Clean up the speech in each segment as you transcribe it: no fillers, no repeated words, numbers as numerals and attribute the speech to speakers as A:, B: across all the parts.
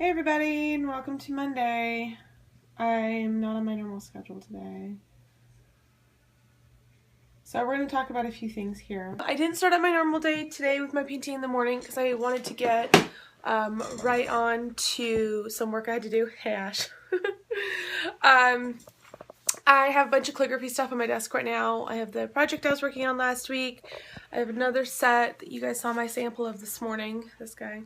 A: Hey everybody, and welcome to Monday. I'm not on my normal schedule today. So we're going to talk about a few things here. I didn't start on my normal day today with my painting in the morning because I wanted to get right on to some work I had to do. Hey Ash. I have a bunch of calligraphy stuff on my desk right now. I have the project I was working on last week. I have another set that you guys saw my sample of this morning. This guy.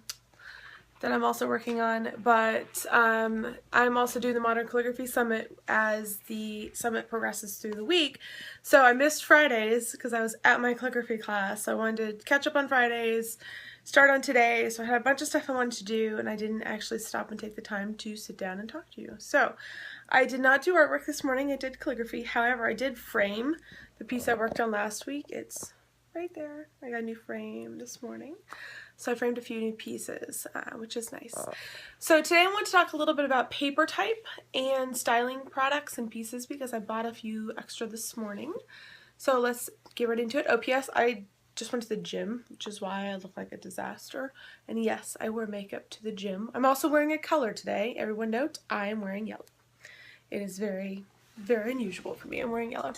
A: That I'm also working on, but I'm also doing the Modern Calligraphy Summit as the summit progresses through the week. So I missed Fridays because I was at my calligraphy class. So I wanted to catch up on Fridays, start on today. So I had a bunch of stuff I wanted to do, and I didn't actually stop and take the time to sit down and talk to you. So I did not do artwork this morning. I did calligraphy. However, I did frame the piece I worked on last week. It's right there. I got a new frame this morning. So I framed a few new pieces, which is nice. So today I want to talk a little bit about paper type and styling products and pieces because I bought a few extra this morning. So let's get right into it. Oh, P.S. I just went to the gym, which is why I look like a disaster. And yes, I wear makeup to the gym. I'm also wearing a color today. Everyone note, I am wearing yellow. It is very, very unusual for me. I'm wearing yellow.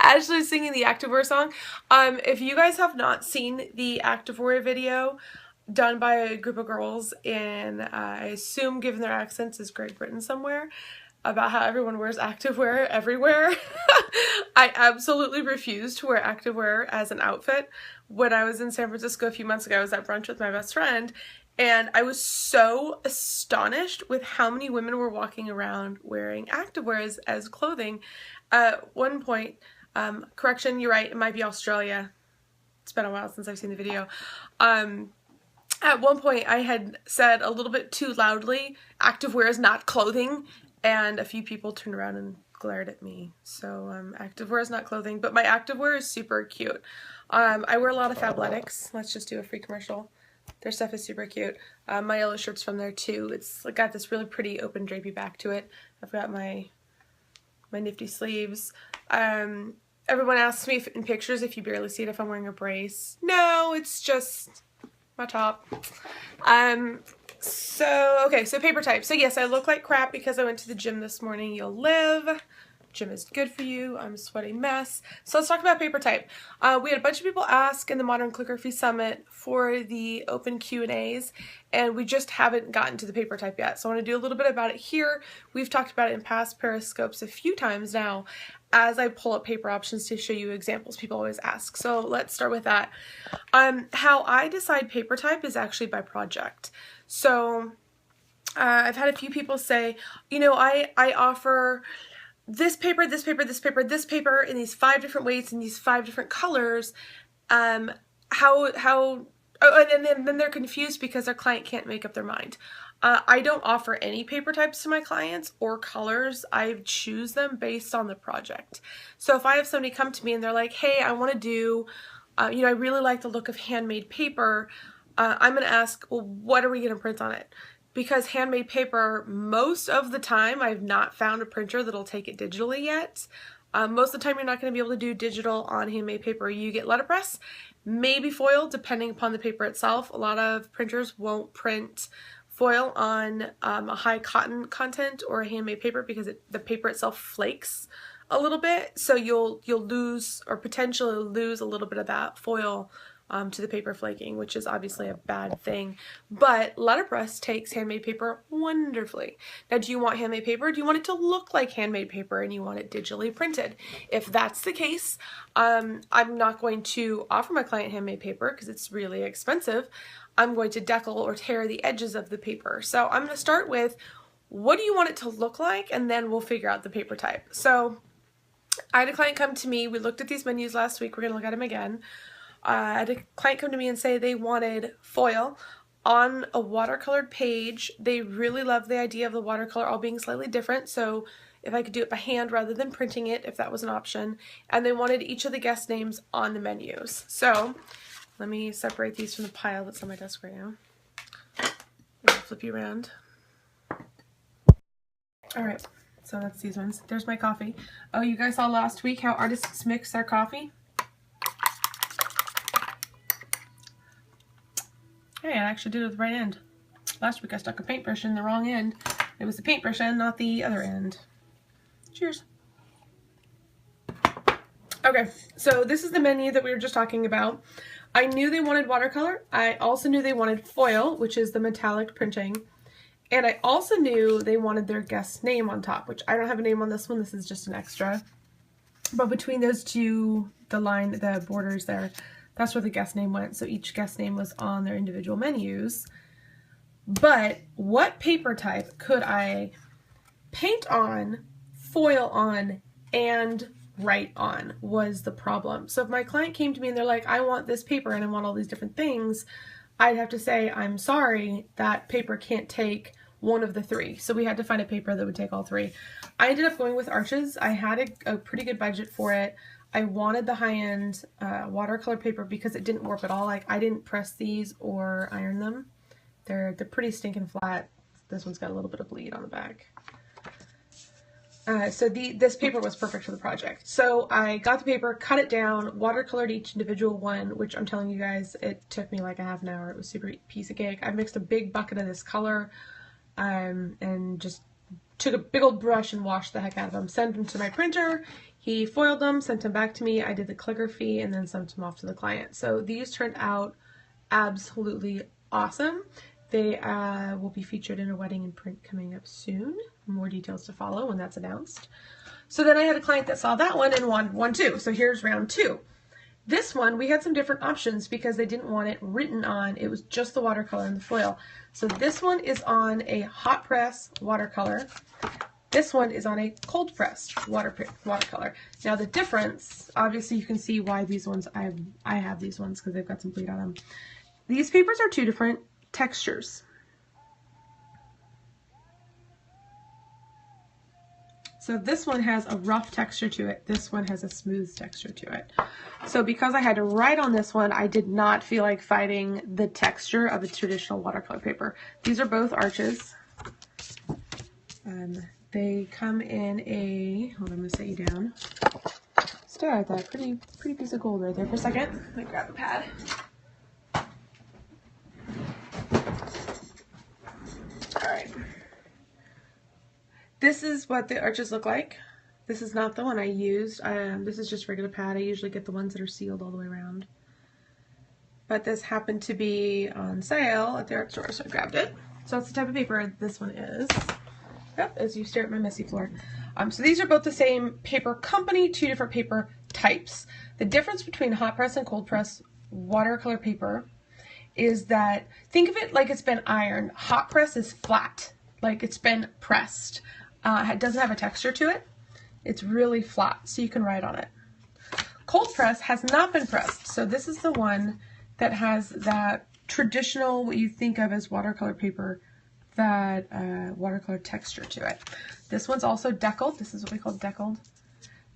A: Ashley's singing the activewear song. If you guys have not seen the activewear video done by a group of girls in, I assume given their accents, is Great Britain somewhere, about how everyone wears activewear everywhere. I absolutely refuse to wear activewear as an outfit. When I was in San Francisco a few months ago, I was at brunch with my best friend, and I was so astonished with how many women were walking around wearing activewear as clothing. At one point, correction, you're right, it might be Australia. It's been a while since I've seen the video. At one point, I had said a little bit too loudly, activewear is not clothing, and a few people turned around and glared at me. So activewear is not clothing, but my activewear is super cute. I wear a lot of Fabletics. Let's just do a free commercial. Their stuff is super cute. My yellow shirt's from there too. It's got this really pretty open drapey back to it. I've got my nifty sleeves. Everyone asks me in pictures if you barely see it if I'm wearing a brace. No, it's just my top. So paper type. So yes, I look like crap because I went to the gym this morning. You'll live. Gym is good for you. I'm a sweaty mess. So let's talk about paper type. We had a bunch of people ask in the Modern Calligraphy Summit for the open Q&As, and we just haven't gotten to the paper type yet. So I want to do a little bit about it here. We've talked about it in past Periscopes a few times now as I pull up paper options to show you examples people always ask. So let's start with that. How I decide paper type is actually by project. So I've had a few people say, you know, I offer this paper, this paper, this paper, this paper in these 5 different weights, in these 5 different colors. And then they're confused because their client can't make up their mind. I don't offer any paper types to my clients or colors. I choose them based on the project. So if I have somebody come to me and they're like, hey, I want to do, you know, I really like the look of handmade paper. I'm going to ask, well, what are we going to print on it? Because handmade paper, most of the time, I've not found a printer that'll take it digitally yet. Most of the time, you're not going to be able to do digital on handmade paper. You get letterpress, maybe foil, depending upon the paper itself. A lot of printers won't print foil on a high cotton content or a handmade paper because the paper itself flakes a little bit. So you'll lose or potentially lose a little bit of that foil to the paper flaking, which is obviously a bad thing. But letterpress takes handmade paper wonderfully. Now, do you want handmade paper? Do you want it to look like handmade paper and you want it digitally printed? If that's the case, I'm not going to offer my client handmade paper because it's really expensive. I'm going to decal or tear the edges of the paper. So I'm going to start with, what do you want it to look like? And then we'll figure out the paper type. So I had a client come to me. We looked at these menus last week. We're going to look at them again. I had a client come to me and say they wanted foil on a watercolored page. They really loved the idea of the watercolor all being slightly different, so if I could do it by hand rather than printing it, if that was an option. And they wanted each of the guest names on the menus. So let me separate these from the pile that's on my desk right now. I'll flip you around. Alright, so that's these ones. There's my coffee. Oh, you guys saw last week how artists mix their coffee? Hey, I actually did it with the right end. Last week I stuck a paintbrush in the wrong end. It was the paintbrush end, not the other end. Cheers. Okay, so this is the menu that we were just talking about. I knew they wanted watercolor. I also knew they wanted foil, which is the metallic printing. And I also knew they wanted their guest name on top, which I don't have a name on this one. This is just an extra. But between those two, the borders there, that's where the guest name went. So each guest name was on their individual menus. But what paper type could I paint on, foil on, and write on was the problem. So if my client came to me and they're like, I want this paper and I want all these different things, I'd have to say, I'm sorry, that paper can't take one of the three. So we had to find a paper that would take all three. I ended up going with Arches. I had a pretty good budget for it. I wanted the high-end watercolor paper because it didn't warp at all. Like, I didn't press these or iron them. They're pretty stinking flat. This one's got a little bit of bleed on the back. So this paper was perfect for the project. So I got the paper, cut it down, watercolored each individual one, which I'm telling you guys, it took me like a half an hour. It was super piece of cake. I mixed a big bucket of this color and just took a big old brush and washed the heck out of them. Sent them to my printer. He foiled them, sent them back to me. I did the calligraphy and then sent them off to the client. So these turned out absolutely awesome. They will be featured in a wedding and print coming up soon. More details to follow when that's announced. So then I had a client that saw that one and wanted one too. So here's round two. This one, we had some different options because they didn't want it written on. It was just the watercolor and the foil. So this one is on a hot press watercolor. This one is on a cold press watercolor. Now the difference, obviously you can see why these ones, I have these ones because they've got some bleed on them. These papers are two different textures. So this one has a rough texture to it. This one has a smooth texture to it. So because I had to write on this one, I did not feel like fighting the texture of a traditional watercolor paper. These are both Arches. They come in a, hold on, I'm gonna set you down. Stare at that pretty piece of gold right there for a second. Let me grab the pad. All right. This is what the Arches look like. This is not the one I used. This is just regular pad. I usually get the ones that are sealed all the way around. But this happened to be on sale at the art store, so I grabbed it. So that's the type of paper this one is. Yep, as you stare at my messy floor. So these are both the same paper company, two different paper types. The difference between hot press and cold press watercolor paper is that, think of it like it's been ironed. Hot press is flat, like it's been pressed. It doesn't have a texture to it. It's really flat, so you can write on it. Cold press has not been pressed, so this is the one that has that traditional, what you think of as watercolor paper, that watercolor texture to it. This one's also deckled. This is what we call deckled.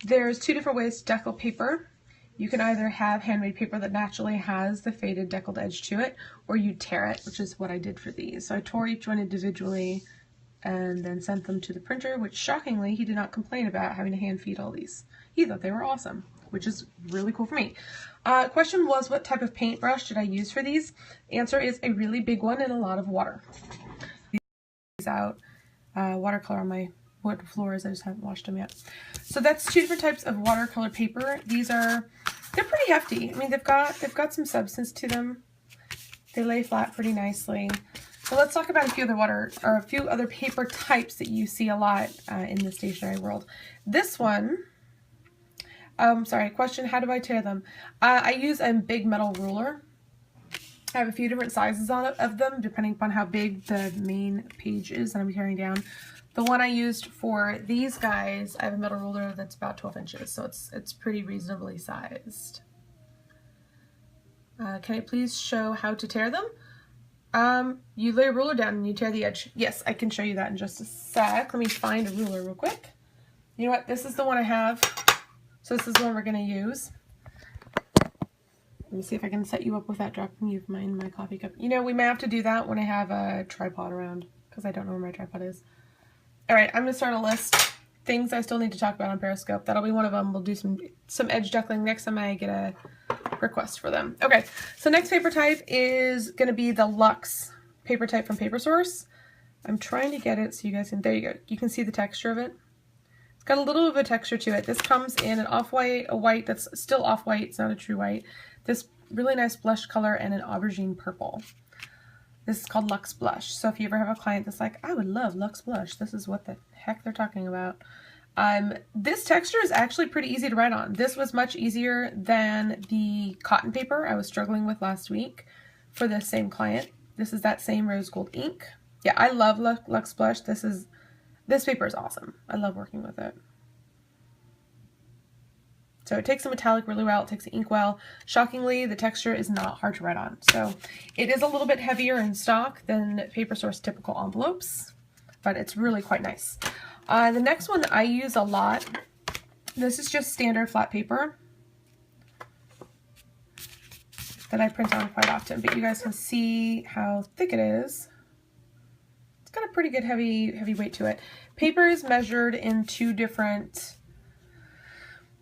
A: There's two different ways to deckle paper. You can either have handmade paper that naturally has the faded deckled edge to it, or you tear it, which is what I did for these. So I tore each one individually and then sent them to the printer, which shockingly he did not complain about having to hand feed all these. He thought they were awesome, which is really cool for me. Question was, what type of paintbrush did I use for these? Answer is a really big one and a lot of water. These out watercolor on my wood floors. I just haven't washed them yet. So that's two different types of watercolor paper. These are, they're pretty hefty. I mean, they've got some substance to them. They lay flat pretty nicely. So let's talk about a few other paper types that you see a lot in the stationery world. This one, sorry, question, how do I tear them? I use a big metal ruler. I have a few different sizes of them, depending upon how big the main page is that I'm tearing down. The one I used for these guys, I have a metal ruler that's about 12 inches, so it's pretty reasonably sized. Can I please show how to tear them? You lay a ruler down and you tear the edge. Yes, I can show you that in just a sec. Let me find a ruler real quick. You know what? This is the one I have. So this is the one we're going to use. Let me see if I can set you up without dropping you my coffee cup. You know, we may have to do that when I have a tripod around, because I don't know where my tripod is. Alright, I'm going to start a list. Things I still need to talk about on Periscope. That'll be one of them. We'll do some edge deckling next time I get a request for them. Okay, so next paper type is going to be the Luxe paper type from Paper Source. I'm trying to get it so you guys can, there you go. You can see the texture of it. It's got a little bit of a texture to it. This comes in an off-white, a white that's still off-white, it's not a true white, this really nice blush color, and an aubergine purple. This is called Luxe Blush. So if you ever have a client that's like, I would love Luxe Blush, this is what the heck they're talking about. This texture is actually pretty easy to write on. This was much easier than the cotton paper I was struggling with last week for the same client. This is that same rose gold ink. Yeah, I love Luxe Blush. This paper is awesome. I love working with it. So it takes the metallic really well, it takes the ink well. Shockingly, the texture is not hard to write on. So it is a little bit heavier in stock than Paper Source typical envelopes, but it's really quite nice. The next one that I use a lot, this is just standard flat paper that I print on quite often, but you guys can see how thick it is. It's got a pretty good heavy weight to it. Paper is measured in 2 different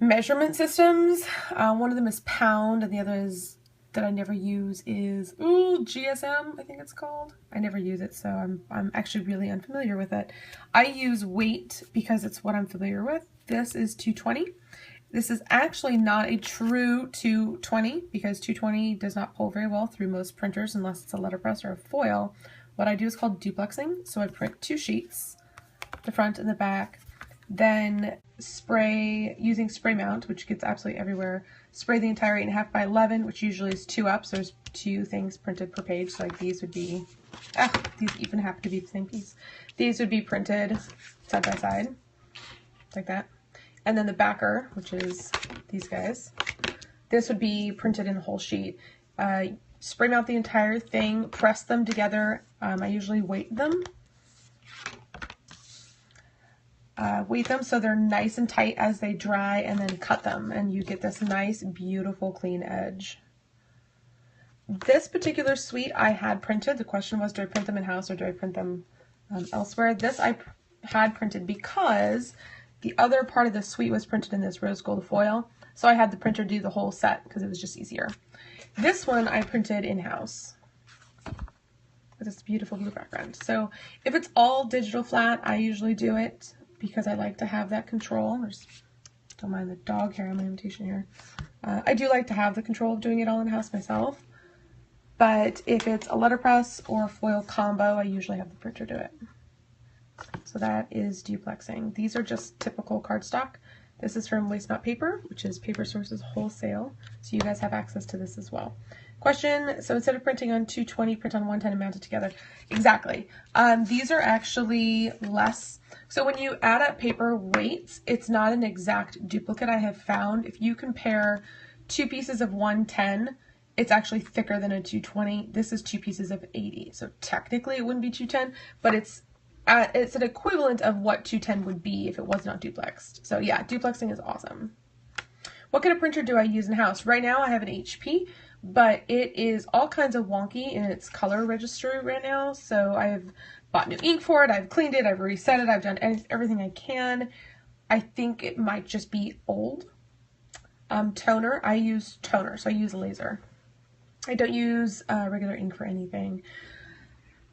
A: measurement systems. One of them is pound, and the other is that I never use is GSM, I think it's called. I never use it, so I'm actually really unfamiliar with it. I use weight because it's what I'm familiar with. This is 220. This is actually not a true 220 because 220 does not pull very well through most printers unless it's a letterpress or a foil. What I do is called duplexing, so I print 2 sheets, the front and the back, then spray using spray mount, which gets absolutely everywhere. Spray the entire 8.5 by 11, which usually is 2 up, so there's 2 things printed per page. So like these would be, these even happen to be the same piece. These would be printed side by side, like that. And then the backer, which is these guys, this would be printed in the whole sheet. Spray mount the entire thing, press them together. I usually weight them. Weight them so they're nice and tight as they dry, and then cut them, and you get this nice, beautiful, clean edge. This particular suite I had printed. The question was, do I print them in-house or do I print them elsewhere? This I had printed because the other part of the suite was printed in this rose gold foil, so I had the printer do the whole set because it was just easier. This one I printed in-house with this beautiful blue background. So if it's all digital flat, I usually do it because I like to have that control. Don't mind the dog hair on my invitation here. I do like to have the control of doing it all in-house myself, but if it's a letterpress or a foil combo, I usually have the printer do it. So that is duplexing. These are just typical cardstock. This is from Waste Not Paper, which is Paper Source's wholesale, so you guys have access to this as well. Question, so instead of printing on 220, print on 110 and mount it together. Exactly. These are actually less. So when you add up paper weights, it's not an exact duplicate. I have found if you compare 2 pieces of 110, it's actually thicker than a 220. This is 2 pieces of 80. So technically it wouldn't be 210, but it's an equivalent of what 210 would be if it was not duplexed. So yeah, duplexing is awesome. What kind of printer do I use in-house? Right now I have an HP, but it is all kinds of wonky in its color registry right now. So I've bought new ink for it, I've cleaned it, I've reset it, I've done everything I can. I think it might just be old. Toner, I use toner, so I use laser. I don't use regular ink for anything.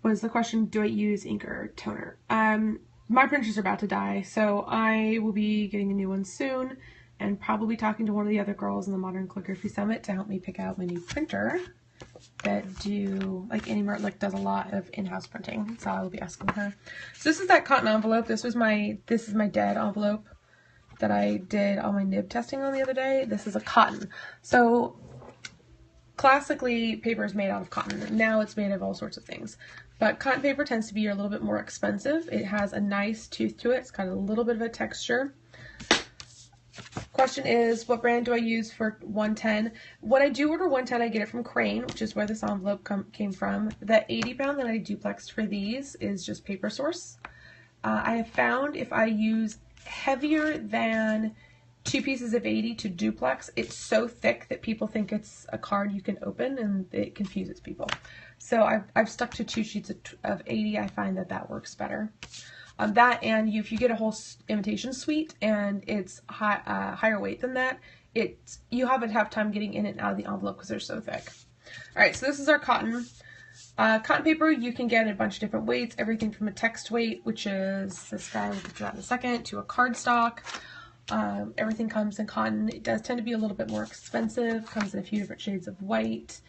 A: Was the question, do I use ink or toner? My printers are about to die, so I will be getting a new one soon and probably talking to one of the other girls in the Modern Calligraphy Summit to help me pick out my new printer that does a lot of in-house printing. So I will be asking her. So this is that cotton envelope. This is my dead envelope that I did all my nib testing on the other day. This is a cotton. So classically, paper is made out of cotton. Now it's made of all sorts of things. But cotton paper tends to be a little bit more expensive. It has a nice tooth to it. It's got a little bit of a texture. Question is, what brand do I use for 110? When I do order 110, I get it from Crane, which is where this envelope came from. The 80 pound that I duplexed for these is just Paper Source. I have found if I use heavier than 2 pieces of 80 to duplex, it's so thick that people think it's a card you can open, and it confuses people. So I've stuck to 2 sheets of 80. I find that works better. That, and if you get a whole invitation suite and it's higher weight than that, you have a tough time getting in and out of the envelope because they're so thick. All right, so this is our cotton. Cotton paper you can get in a bunch of different weights, everything from a text weight, which is this guy, we'll get to that in a second, to a cardstock. Everything comes in cotton. It does tend to be a little bit more expensive, comes in a few different shades of white.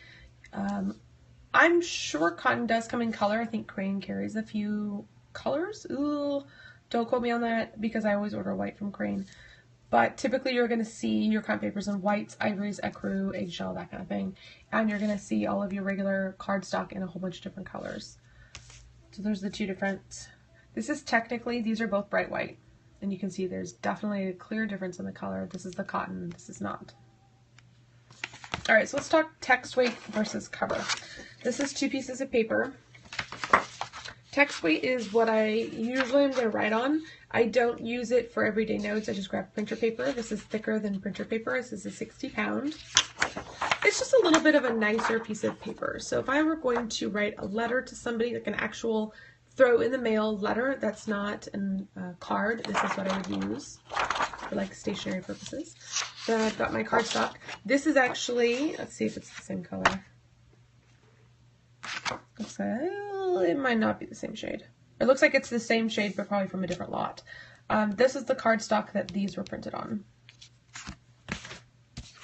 A: I'm sure cotton does come in color. I think Crane carries a few colors. Ooh, don't quote me on that because I always order white from Crane. But typically you're going to see your cotton papers in whites, ivories, ecru, eggshell, that kind of thing. And you're going to see all of your regular cardstock in a whole bunch of different colors. So there's the two different. This is technically, these are both bright white. And you can see there's definitely a clear difference in the color. This is the cotton, this is not. All right, so let's talk text weight versus cover. This is 2 pieces of paper. Text weight is what I usually am going to write on. I don't use it for everyday notes. I just grab printer paper. This is thicker than printer paper. This is a 60 pound. It's just a little bit of a nicer piece of paper. So if I were going to write a letter to somebody, like an actual throw in the mail letter that's not a card, this is what I would use for like stationery purposes. Then I've got my cardstock. This is actually, let's see if it's the same color. Looks like, it might not be the same shade. It looks like it's the same shade, but probably from a different lot. This is the cardstock that these were printed on.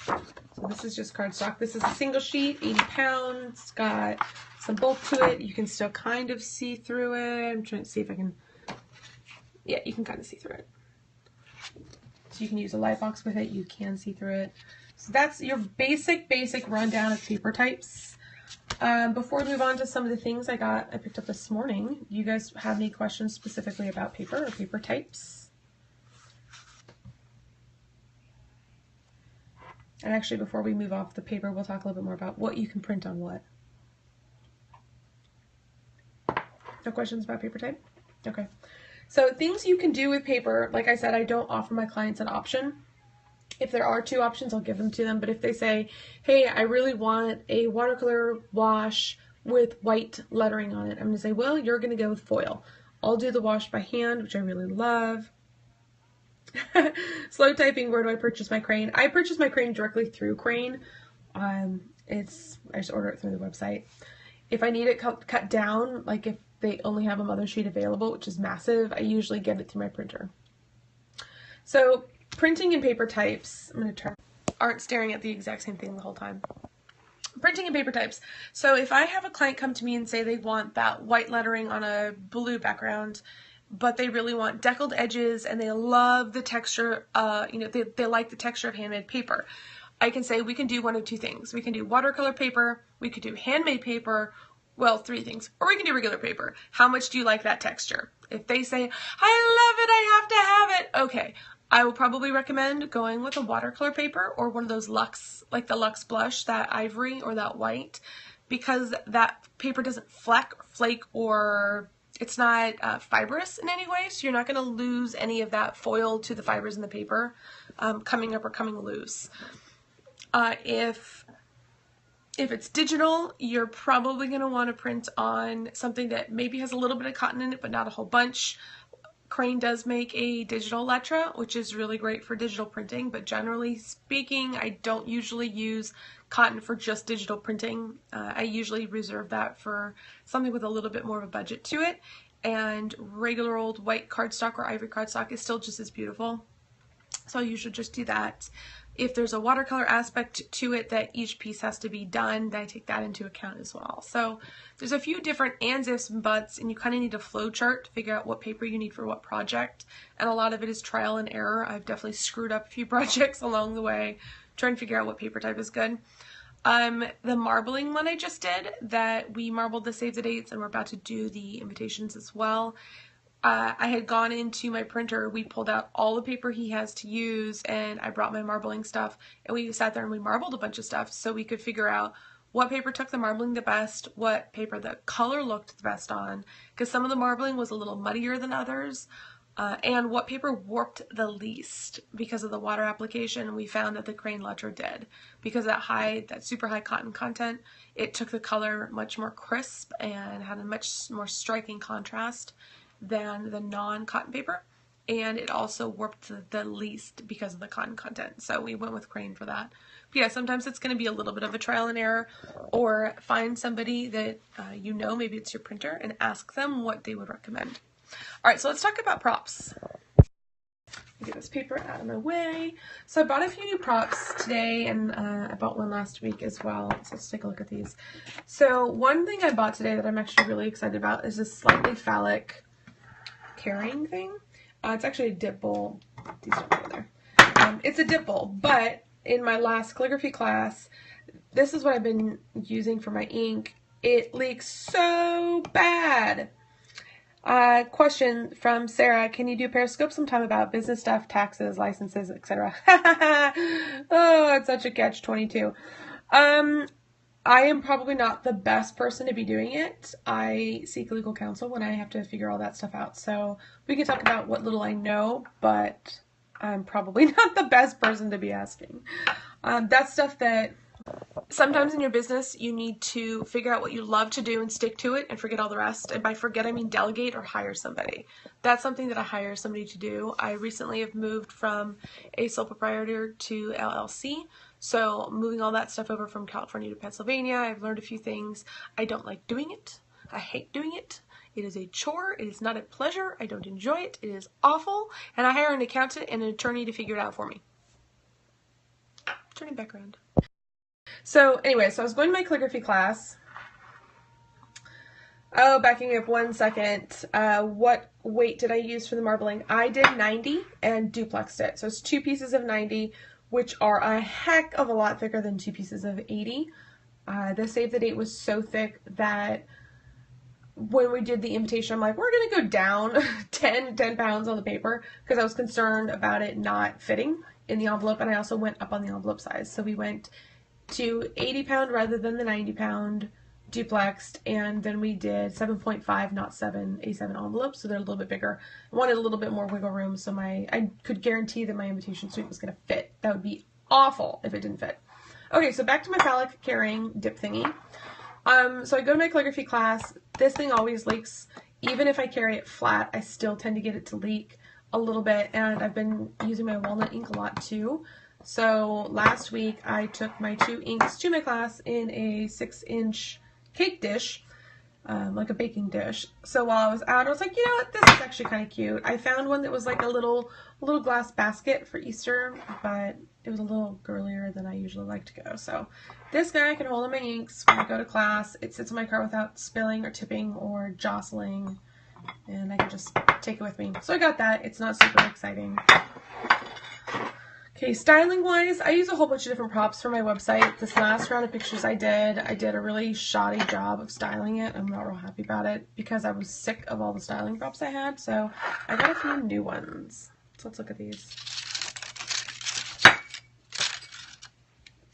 A: So this is just cardstock. This is a single sheet, 80 pounds, got some bulk to it. You can still kind of see through it. I'm trying to see if I can, yeah, you can kind of see through it. So you can use a light box with it, you can see through it. So that's your basic rundown of paper types. Before we move on to some of the things I picked up this morning, do you guys have any questions specifically about paper or paper types? And actually, before we move off the paper, we'll talk a little bit more about what you can print on what. No questions about paper type? Okay. So things you can do with paper, like I said, I don't offer my clients an option. If there are 2 options, I'll give them to them. But if they say, hey, I really want a watercolor wash with white lettering on it, I'm going to say, well, you're going to go with foil. I'll do the wash by hand, which I really love. Slow typing, where do I purchase my Crane? I purchase my Crane directly through Crane. I just order it through the website. If I need it cut down, like if they only have a mother sheet available, which is massive, I usually get it through my printer. So printing and paper types, I'm going to try, aren't staring at the exact same thing the whole time. Printing and paper types. So if I have a client come to me and say they want that white lettering on a blue background, but they really want deckled edges and they love the texture, they like the texture of handmade paper, I can say we can do one of 2 things. We can do watercolor paper, we could do handmade paper, well, 3 things, or we can do regular paper. How much do you like that texture? If they say, I love it, I have to have it, okay. I will probably recommend going with a watercolor paper or one of those Luxe, like the Luxe Blush, that ivory or that white, because that paper doesn't flake, or it's not fibrous in any way, so you're not going to lose any of that foil to the fibers in the paper coming up or coming loose. If it's digital, you're probably going to want to print on something that maybe has a little bit of cotton in it, but not a whole bunch. Crane does make a digital Letra, which is really great for digital printing, but generally speaking, I don't usually use cotton for just digital printing. I usually reserve that for something with a little bit more of a budget to it, and regular old white cardstock or ivory cardstock is still just as beautiful. So you should just do that. If there's a watercolor aspect to it that each piece has to be done, then I take that into account as well. So there's a few different ands, ifs, and buts, and you kind of need a flow chart to figure out what paper you need for what project. And a lot of it is trial and error. I've definitely screwed up a few projects along the way trying to figure out what paper type is good. The marbling one I just did, that we marbled the save the dates, and we're about to do the invitations as well. I had gone into my printer, we pulled out all the paper he has to use, and I brought my marbling stuff, and we sat there and we marbled a bunch of stuff so we could figure out what paper took the marbling the best, what paper the color looked the best on, because some of the marbling was a little muddier than others, and what paper warped the least because of the water application. And we found that the Crane Letra did, because that super high cotton content, it took the color much more crisp and had a much more striking contrast than the non-cotton paper. and it also warped the least because of the cotton content. So we went with crayon for that. But yeah, sometimes it's going to be a little bit of a trial and error, or find somebody that you know, maybe it's your printer, and ask them what they would recommend. All right, so let's talk about props. Get this paper out of my way. So I bought a few new props today, and I bought one last week as well. So let's take a look at these. So one thing I bought today that I'm actually really excited about is this slightly phallic carrying thing. It's actually a dip bowl. These are over there. It's a dip bowl, but in my last calligraphy class, this is what I've been using for my ink. It leaks so bad. Question from Sarah: can you do Periscope sometime about business stuff, taxes, licenses, etc.? Oh, it's such a catch-22. I am probably not the best person to be doing it. I seek legal counsel when I have to figure all that stuff out. So we can talk about what little I know, but I'm probably not the best person to be asking. That's stuff that sometimes in your business you need to figure out what you love to do and stick to it and forget all the rest. And by forget, I mean delegate or hire somebody. That's something that I hire somebody to do. I recently have moved from a sole proprietor to LLC. So moving all that stuff over from California to Pennsylvania, I've learned a few things. I don't like doing it. I hate doing it. It is a chore. It is not a pleasure. I don't enjoy it. It is awful. And I hire an accountant and an attorney to figure it out for me. Turning back around. So anyway, so I was going to my calligraphy class. Oh, backing up 1 second. What weight did I use for the marbling? I did 90 and duplexed it. So it's 2 pieces of 90, which are a heck of a lot thicker than 2 pieces of 80. The save the date was so thick that when we did the invitation, I'm like, we're going to go down 10 pounds on the paper because I was concerned about it not fitting in the envelope, and I also went up on the envelope size. So we went to 80 pound rather than the 90 pound duplexed, and then we did 7.5, not 7 envelopes, so they're a little bit bigger. I wanted a little bit more wiggle room, so I could guarantee that my invitation suite was going to fit. That would be awful if it didn't fit. Okay, so back to my phallic carrying dip thingy. So I go to my calligraphy class. This thing always leaks. Even if I carry it flat, I still tend to get it to leak a little bit, and I've been using my walnut ink a lot too. So last week I took my 2 inks to my class in a 6-inch cake dish, like a baking dish. So while I was out, I was like, you know what, this is actually kind of cute. I found one that was like a little glass basket for Easter, but it was a little girlier than I usually like to go. So this guy can hold in my inks when I go to class. It sits in my car without spilling or tipping or jostling, and I can just take it with me. So I got that. It's not super exciting. Okay, styling wise, I use a whole bunch of different props for my website. This last round of pictures I did a really shoddy job of styling it. I'm not real happy about it because I was sick of all the styling props I had, so I got a few new ones. So let's look at these.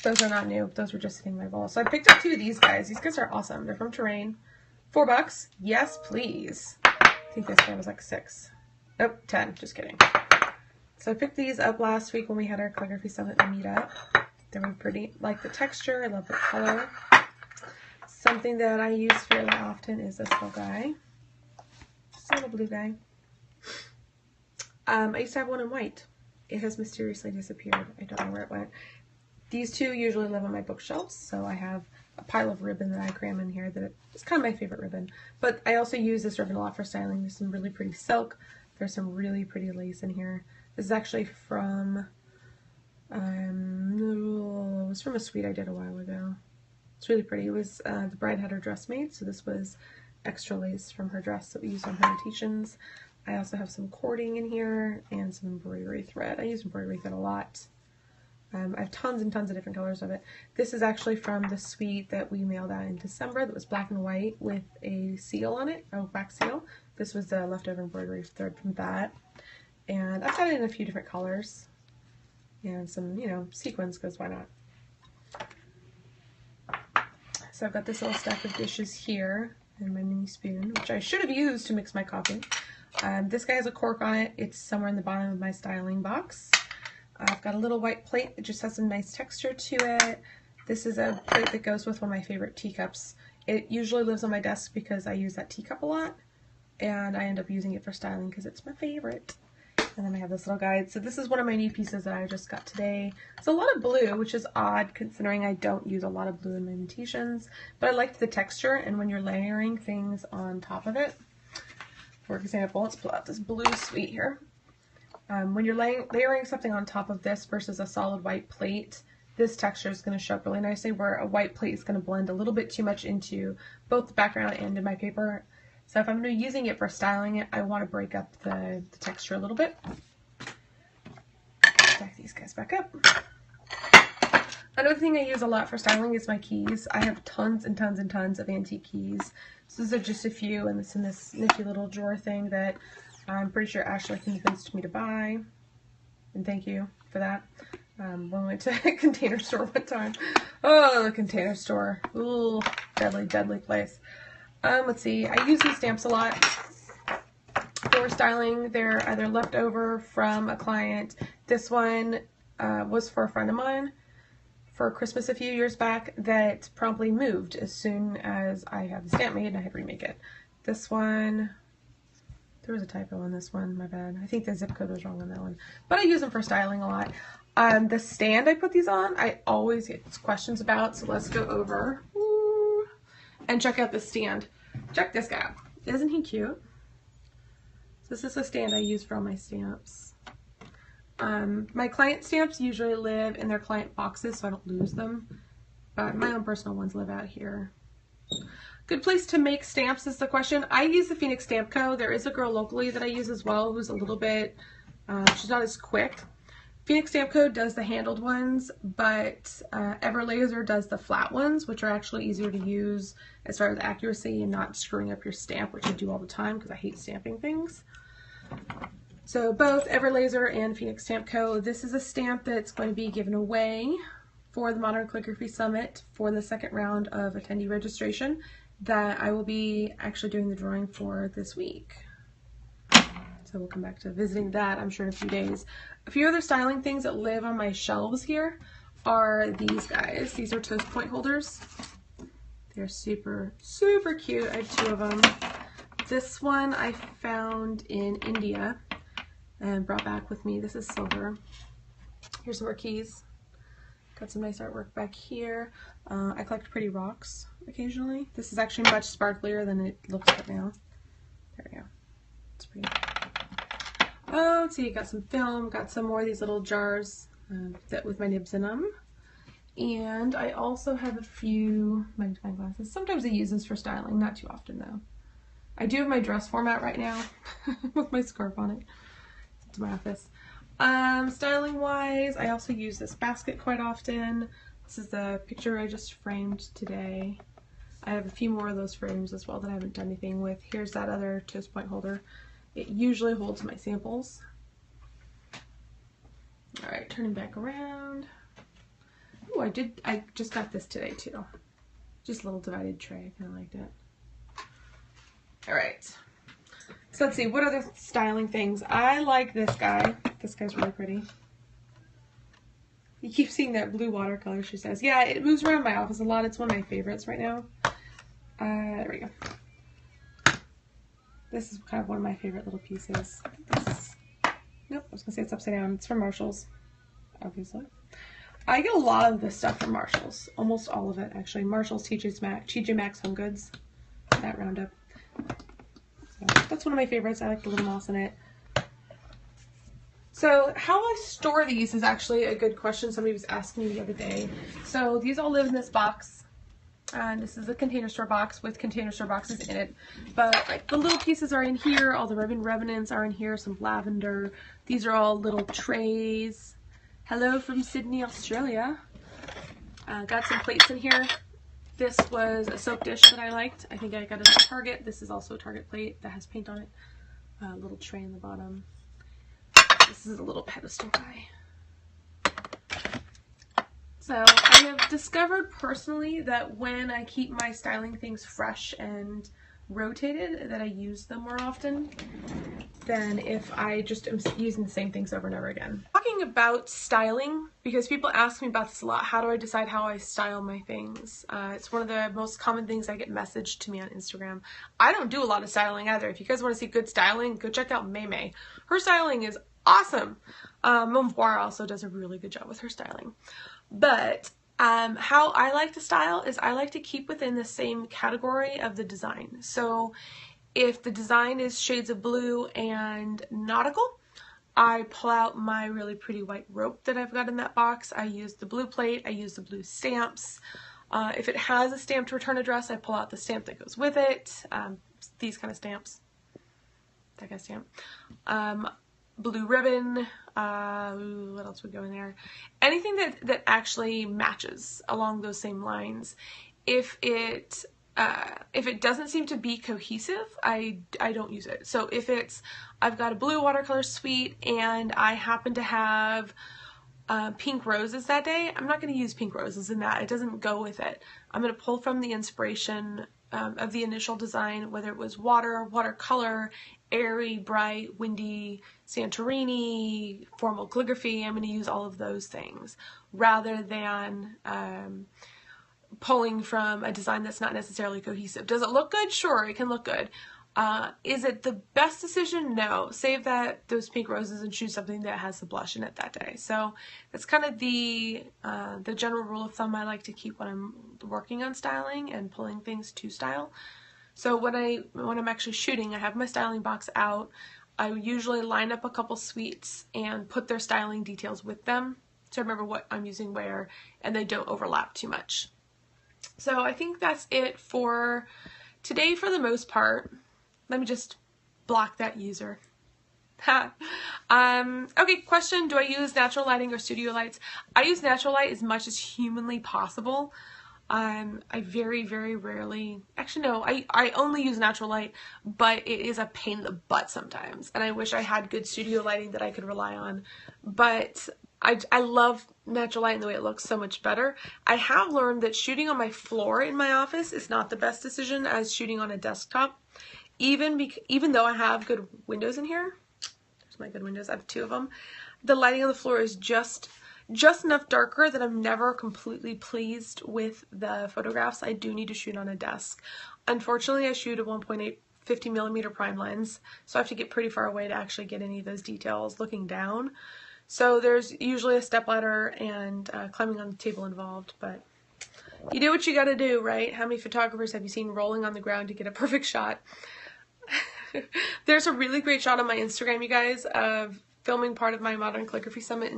A: Those are not new. Those were just sitting in my bowl. So I picked up 2 of these guys. These guys are awesome. They're from Terrain. $4. Yes, please. I think this guy was like 6. Nope, 10. Just kidding. So I picked these up last week when we had our calligraphy summit and meetup. They were pretty. Like the texture. I love the color. Something that I use fairly often is this little guy. Just a little blue guy. I used to have one in white. It has mysteriously disappeared. I don't know where it went. These 2 usually live on my bookshelves, so I have a pile of ribbon that I cram in here that is kind of my favorite ribbon. But I also use this ribbon a lot for styling. There's some really pretty silk. There's some really pretty lace in here. This is actually from, it was from a suite I did a while ago. It's really pretty. It was, the bride had her dress made, so this was extra lace from her dress that we used on her invitations. I also have some cording in here and some embroidery thread. I use embroidery thread a lot. I have tons and tons of different colors of it. This is actually from the suite that we mailed out in December that was black and white with a seal on it, a wax seal. This was the leftover embroidery thread from that. And I've got it in a few different colors and some, you know, sequins, because why not? So I've got this little stack of dishes here and my mini spoon, which I should have used to mix my coffee. This guy has a cork on it. It's somewhere in the bottom of my styling box. I've got a little white plate that just has some nice texture to it. This is a plate that goes with one of my favorite teacups. It usually lives on my desk because I use that teacup a lot, and I end up using it for styling because it's my favorite. And then I have this little guide. So this is one of my new pieces that I just got today. It's a lot of blue, which is odd considering I don't use a lot of blue in my imitations, but I liked the texture and when you're layering things on top of it. For example, let's pull out this blue suite here. When you're layering something on top of this versus a solid white plate, this texture is going to show up really nicely, where a white plate is going to blend a little bit too much into both the background and in my paper. So if I'm going to be using it for styling it, I want to break up the texture a little bit. Stack these guys back up. Another thing I use a lot for styling is my keys. I have tons and tons and tons of antique keys. So these are just a few, and it's in this nifty little drawer thing that I'm pretty sure Ashley convinced me to buy. And thank you for that. When we went to a Container Store one time. Oh, the Container Store. Ooh, deadly, deadly place. Let's see, I use these stamps a lot for styling. They're either left over from a client. This one was for a friend of mine for Christmas a few years back that promptly moved as soon as I had the stamp made and I had to remake it. This one, there was a typo on this one, my bad. I think the zip code was wrong on that one. But I use them for styling a lot. The stand I put these on, I always get questions about, so let's go over and check out the stand. Check this guy out. Isn't he cute? This is a stand I use for all my stamps. My client stamps usually live in their client boxes so I don't lose them, but my own personal ones live out here. Good place to make stamps is the question. I use the Phoenix Stamp Co. There is a girl locally that I use as well who's a little bit, she's not as quick. Phoenix Stamp Co. does the handled ones, but Everlaser does the flat ones, which are actually easier to use as far as accuracy and not screwing up your stamp, which I do all the time because I hate stamping things. So both Everlaser and Phoenix Stamp Co. This is a stamp that's going to be given away for the Modern Calligraphy Summit for the second round of attendee registration that I will be actually doing the drawing for this week. So we'll come back to visiting that, I'm sure, in a few days. A few other styling things that live on my shelves here are these guys. These are toast point holders. They're super, super cute. I have two of them. This one I found in India and brought back with me. This is silver. Here's some more keys. Got some nice artwork back here. I collect pretty rocks occasionally. This is actually much sparklier than it looks right now. There we go. It's pretty. Oh, let's see, got some film, got some more of these little jars that with my nibs in them. And I also have a few magnifying glasses. Sometimes I use this for styling, not too often though. I do have my dress format right now with my scarf on it. It's my office. Styling wise, I also use this basket quite often. This is the picture I just framed today. I have a few more of those frames as well that I haven't done anything with. Here's that other toast point holder. It usually holds my samples. All right, turning back around. Oh, I just got this today too. Just a little divided tray, I kind of liked it. All right, so let's see, what other styling things? I like this guy. This guy's really pretty. You keep seeing that blue watercolor, she says. Yeah, it moves around my office a lot. It's one of my favorites right now. There we go. This is kind of one of my favorite little pieces. Nope, I was gonna say it's upside down. It's from Marshall's, obviously. I get a lot of this stuff from Marshall's. Almost all of it, actually. Marshall's, TJ Maxx Home Goods, that roundup. So that's one of my favorites. I like the little moss in it. So how I store these is actually a good question somebody was asking me the other day. So these all live in this box. And this is a Container Store box with Container Store boxes in it. But like the little pieces are in here, all the revenants are in here, some lavender. These are all little trays. Hello from Sydney, Australia. Got some plates in here. This was a soap dish that I liked. I think I got it at Target. This is also a Target plate that has paint on it. A little tray in the bottom. This is a little pedestal guy. So I have discovered personally that when I keep my styling things fresh and rotated, that I use them more often than if I just am using the same things over and over again. Talking about styling, because people ask me about this a lot, how do I decide how I style my things? It's one of the most common things I get messaged to me on Instagram. I don't do a lot of styling either. If you guys want to see good styling, go check out May. Her styling is awesome. Montvoir also does a really good job with her styling. But how I like to style is I like to keep within the same category of the design. So if the design is shades of blue and nautical, I pull out my really pretty white rope that I've got in that box. I use the blue plate, I use the blue stamps. If it has a stamped return address, I pull out the stamp that goes with it. These kind of stamps. That kind of stamp. Blue ribbon. What else would go in there? Anything that actually matches along those same lines. If it doesn't seem to be cohesive, I don't use it. So if I've got a blue watercolor suite and I happen to have pink roses that day, I'm not going to use pink roses in that. It doesn't go with it. I'm going to pull from the inspiration of the initial design, whether it was watercolor, airy, bright, windy, Santorini, formal calligraphy. I'm going to use all of those things rather than pulling from a design that's not necessarily cohesive. Does it look good? Sure, it can look good. Is it the best decision? No. Save those pink roses and choose something that has the blush in it that day. So that's kind of the general rule of thumb I like to keep when I'm working on styling and pulling things to style. So when I'm actually shooting, I have my styling box out. I usually line up a couple suites and put their styling details with them to remember what I'm using where, and they don't overlap too much. So I think that's it for today for the most part. Let me just block that user. Okay, question, do I use natural lighting or studio lights? I use natural light as much as humanly possible. I very, very rarely, actually no, I only use natural light, but it is a pain in the butt sometimes. And I wish I had good studio lighting that I could rely on. But I love natural light and the way it looks so much better. I have learned that shooting on my floor in my office is not the best decision as shooting on a desktop. Even though I have good windows in here, there's my good windows, I have 2 of them, the lighting on the floor is just enough darker that I'm never completely pleased with the photographs. I do need to shoot on a desk. Unfortunately, I shoot at 1.8 50mm prime lens, so I have to get pretty far away to actually get any of those details looking down. So there's usually a stepladder and climbing on the table involved, but you do what you gotta do, right? How many photographers have you seen rolling on the ground to get a perfect shot? There's a really great shot on my Instagram, you guys, of filming part of my Modern Calligraphy Summit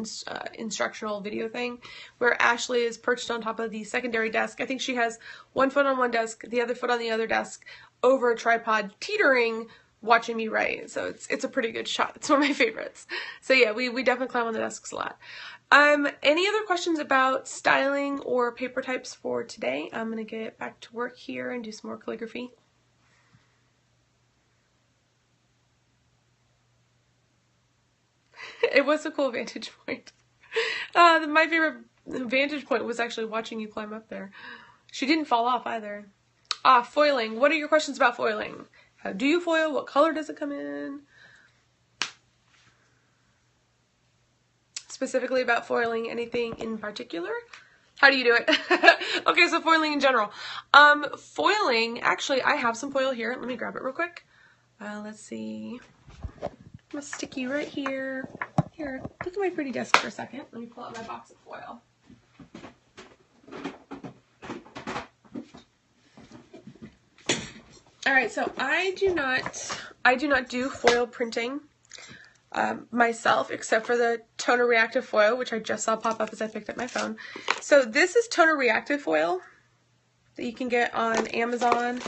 A: instructional video thing, where Ashley is perched on top of the secondary desk. I think she has one foot on one desk, the other foot on the other desk, over a tripod, teetering, watching me write. So it's a pretty good shot. It's one of my favorites. So yeah, we definitely climb on the desks a lot. Any other questions about styling or paper types for today? I'm gonna get back to work here and do some more calligraphy. It was a cool vantage point. My favorite vantage point was actually watching you climb up there. She didn't fall off either. Foiling. What are your questions about foiling? How do you foil? What color does it come in? Specifically about foiling, anything in particular? How do you do it? Okay, so foiling in general. Foiling, actually, I have some foil here. Let me grab it real quick. Let's see. I'm gonna stick you right here. Here, look at my pretty desk for a second. Let me pull out my box of foil. Alright, so I do not do foil printing myself, except for the toner reactive foil, which I just saw pop up as I picked up my phone. So this is toner reactive foil that you can get on Amazon.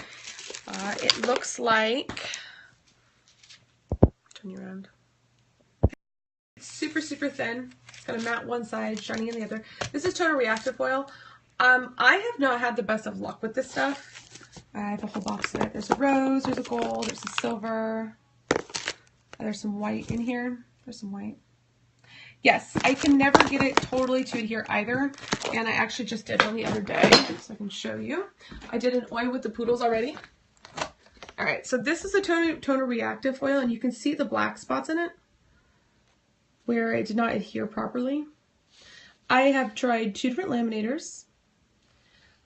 A: It looks like, turn you around. It's super, super thin. It's got a matte one side, shiny on the other. This is toner reactive foil. I have not had the best of luck with this stuff. I have a whole box of it. There's a rose, there's a gold, there's a silver. There's some white in here. There's some white. Yes, I can never get it totally to adhere either. And I actually just did one the other day, so I can show you. I did an oil with the poodles already. Alright, so this is a toner reactive foil, and you can see the black spots in it where it did not adhere properly. I have tried 2 different laminators.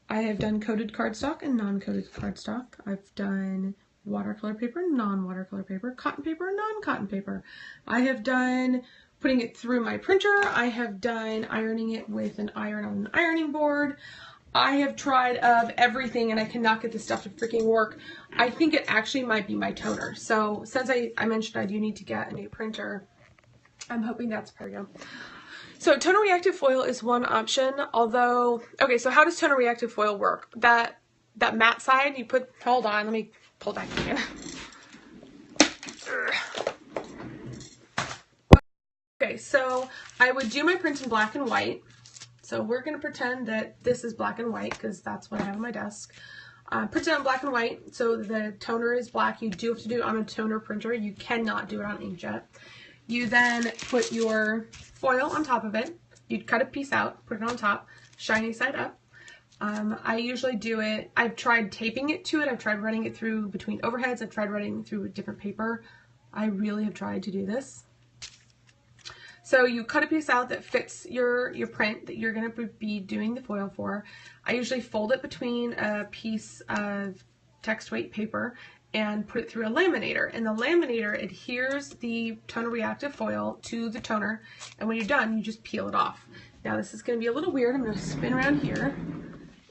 A: I have done coated cardstock and non-coated cardstock. I've done watercolor paper, non-watercolor paper, cotton paper, non-cotton paper. I have done putting it through my printer. I have done ironing it with an iron on an ironing board. I have tried of everything and I cannot get this stuff to freaking work. I think it actually might be my toner. So since I mentioned I do need to get a new printer, I'm hoping that's part of it. So toner reactive foil is one option, although, okay, so how does toner reactive foil work? That matte side, you put, hold on, let me pull it back again. Okay, so I would do my print in black and white. So we're going to pretend that this is black and white because that's what I have on my desk. Print it on black and white, so the toner is black. You do have to do it on a toner printer. You cannot do it on inkjet. You then put your foil on top of it. You'd cut a piece out, put it on top, shiny side up. I usually do it, I've tried taping it to it, I've tried running it through between overheads, I've tried running it through a different paper. I really have tried to do this. So you cut a piece out that fits your print that you're going to be doing the foil for. I usually fold it between a piece of text weight paper and put it through a laminator. And the laminator adheres the toner reactive foil to the toner, and when you're done, you just peel it off. Now this is going to be a little weird. I'm going to spin around here.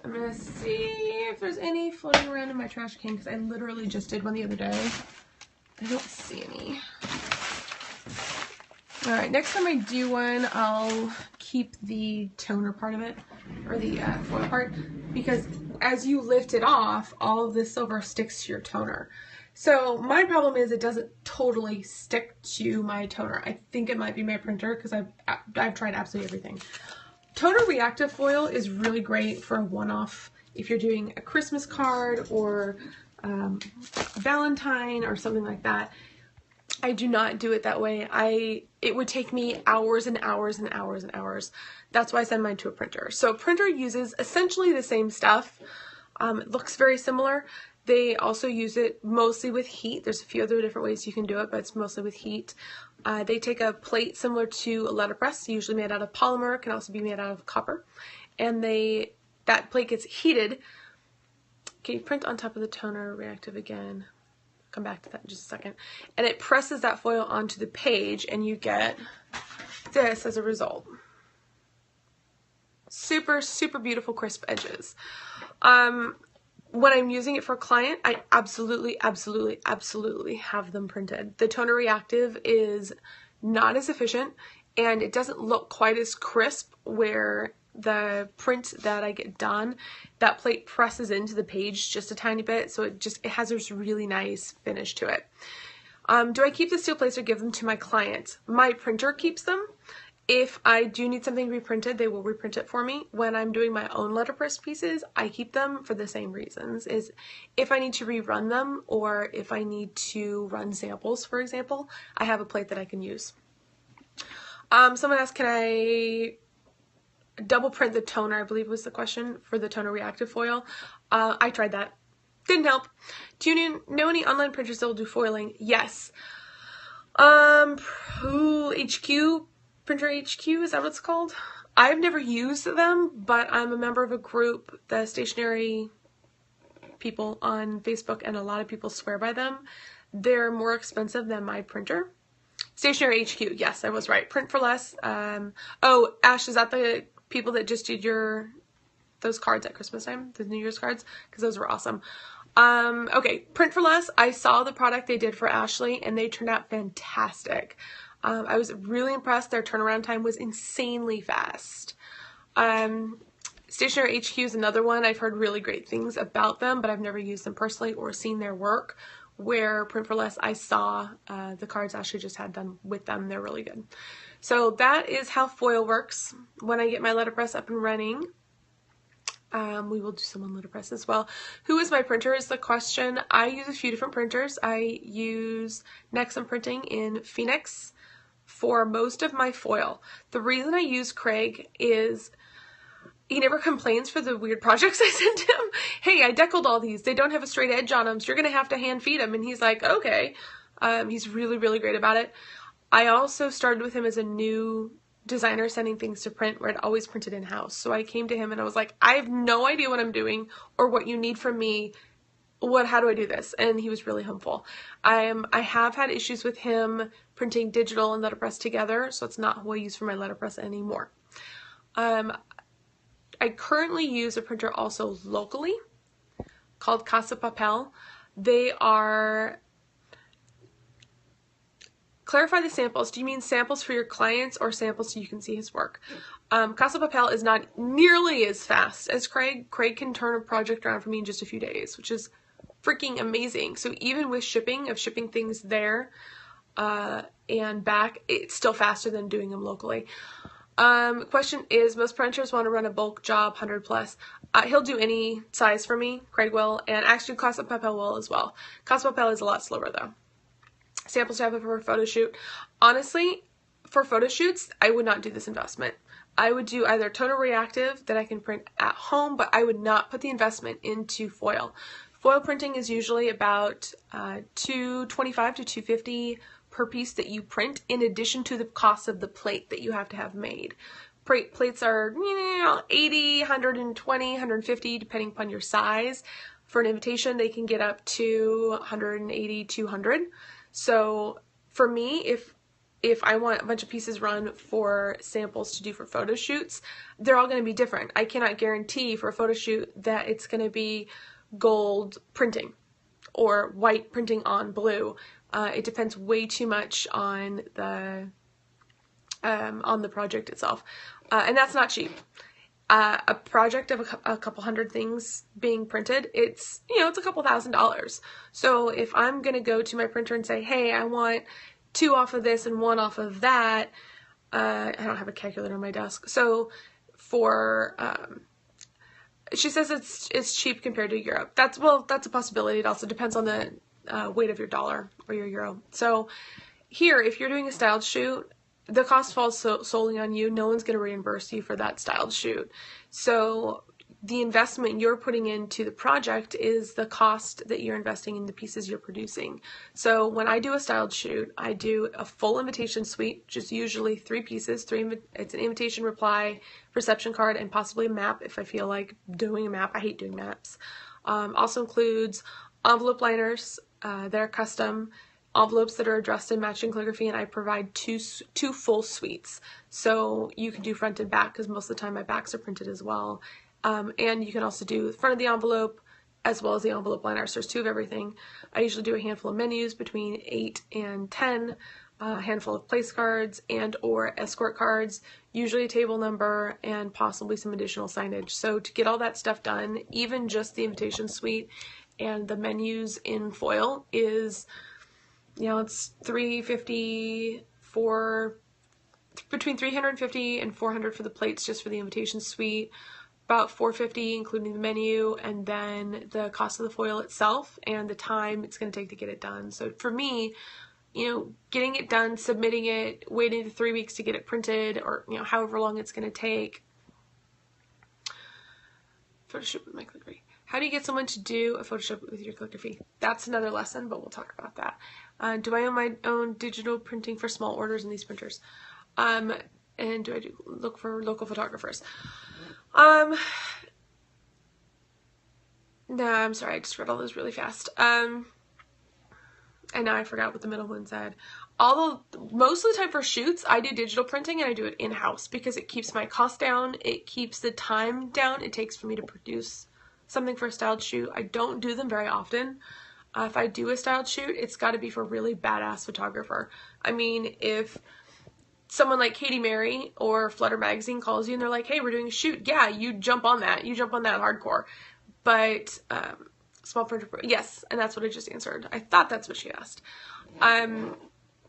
A: I'm going to see if there's any floating around in my trash can because I literally just did one the other day. I don't see any. Alright, next time I do one, I'll keep the toner part of it, or the foil part, because as you lift it off, all of the silver sticks to your toner. So my problem is it doesn't totally stick to my toner. I think it might be my printer because I've tried absolutely everything. Toner reactive foil is really great for a one-off if you're doing a Christmas card or a Valentine or something like that. I do not do it that way. It would take me hours and hours and hours and hours. That's why I send mine to a printer. So a printer uses essentially the same stuff. It looks very similar. They also use it mostly with heat. There's a few other different ways you can do it, but it's mostly with heat. They take a plate similar to a letterpress, usually made out of polymer, can also be made out of copper, and that plate gets heated. Okay, print on top of the toner reactive again. Come back to that in just a second. And it presses that foil onto the page and you get this as a result. Super, super beautiful crisp edges. When I'm using it for a client, I absolutely, absolutely, absolutely have them printed. The toner reactive is not as efficient and it doesn't look quite as crisp where the print that I get done, that plate presses into the page just a tiny bit, so it has this really nice finish to it. Do I keep the steel plates or give them to my clients? My printer keeps them. If I do need something reprinted, they will reprint it for me. When I'm doing my own letterpress pieces, I keep them for the same reasons. Is if I need to rerun them or if I need to run samples, for example, I have a plate that I can use. Someone asked, can I double print the toner, I believe was the question, for the toner reactive foil. I tried that. Didn't help. Do you know any online printers that will do foiling? Yes. HQ, Printer HQ, is that what it's called? I've never used them, but I'm a member of a group, the stationery people on Facebook, and a lot of people swear by them. They're more expensive than my printer. Stationery HQ, yes, I was right. Print for less. Oh, Ash, is that the people that just did those cards at Christmas time, the New Year's cards? Because those were awesome. Okay, Print for Less. I saw the product they did for Ashley and they turned out fantastic. I was really impressed. Their turnaround time was insanely fast. Stationery HQ is another one. I've heard really great things about them, but I've never used them personally or seen their work. Where Print for Less, I saw the cards Ashley just had done with them. They're really good. So that is how foil works. When I get my letterpress up and running, we will do some on letterpress as well. Who is my printer is the question. I use a few different printers. I use Nexum Printing in Phoenix for most of my foil. The reason I use Craig is he never complains for the weird projects I sent him. Hey, I deckled all these. They don't have a straight edge on them, so you're going to have to hand feed them. And he's like, okay. He's really, really great about it. I also started with him as a new designer sending things to print where I'd always printed in-house. So I came to him and I was like, I have no idea what I'm doing or what you need from me. how do I do this? And he was really helpful. I have had issues with him printing digital and letterpress together, so it's not who I use for my letterpress anymore. I currently use a printer also locally called Casa Papel. They are, clarify the samples. Do you mean samples for your clients or samples so you can see his work? Casa Papel is not nearly as fast as Craig. Craig can turn a project around for me in just a few days, which is freaking amazing. So even with shipping things there and back, it's still faster than doing them locally. Question is, most printers want to run a bulk job, 100 plus. He'll do any size for me, Craig will, and actually Casa Papel will as well. Casa Papel is a lot slower though. Sample tablet for a photo shoot. Honestly, for photo shoots, I would not do this investment. I would do either toner reactive that I can print at home, but I would not put the investment into foil. Foil printing is usually about $225 to $250 per piece that you print, in addition to the cost of the plate that you have to have made. Plates are, you know, $80, $120, $150 depending upon your size. For an invitation, they can get up to $180, $200. So for me, if I want a bunch of pieces run for samples to do for photo shoots, they're all going to be different. I cannot guarantee for a photo shoot that it's going to be gold printing or white printing on blue. It depends way too much on the project itself, and that's not cheap. A project of a couple hundred things being printed, it's a couple $1,000s. So if I'm gonna go to my printer and say, hey, I want 2 off of this and 1 off of that, I don't have a calculator on my desk. So for she says it's cheap compared to Europe. That's a possibility. It also depends on the weight of your dollar or your euro. So here, if you're doing a styled shoot, the cost falls solely on you. No one's going to reimburse you for that styled shoot. So the investment you're putting into the project is the cost that you're investing in the pieces you're producing. So when I do a styled shoot, I do a full invitation suite, which is usually 3 pieces. It's an invitation, reply, reception card, and possibly a map if I feel like doing a map. I hate doing maps. Also includes envelope liners that are custom, envelopes that are addressed in matching calligraphy, and I provide two full suites. So you can do front and back, because most of the time my backs are printed as well. And you can also do the front of the envelope as well as the envelope liner. So there's 2 of everything. I usually do a handful of menus, between 8 and 10, a handful of place cards and or escort cards, usually a table number, and possibly some additional signage. So to get all that stuff done, even just the invitation suite and the menus in foil is, it's $350 for, between $350 and $400 for the plates just for the invitation suite, about $450 including the menu, and then the cost of the foil itself and the time it's going to take to get it done. So for me, getting it done, submitting it, waiting 3 weeks to get it printed, or however long it's going to take. Photoshop with my calligraphy. How do you get someone to do a Photoshop with your calligraphy? That's another lesson, but we'll talk about that. Do I own my own digital printing for small orders in these printers? And do I look for local photographers? No, I'm sorry, I just read all those really fast. And now I forgot what the middle one said. Although most of the time for shoots, I do digital printing and I do it in-house because it keeps my cost down, it keeps the time down it takes for me to produce something for a styled shoot. I don't do them very often. If I do a styled shoot, it's got to be for a really badass photographer. I mean, if someone like Katie Mary or Flutter Magazine calls you and they're like, hey, we're doing a shoot, yeah, you jump on that. You jump on that hardcore. But small printer, yes, and that's what I just answered. I thought that's what she asked.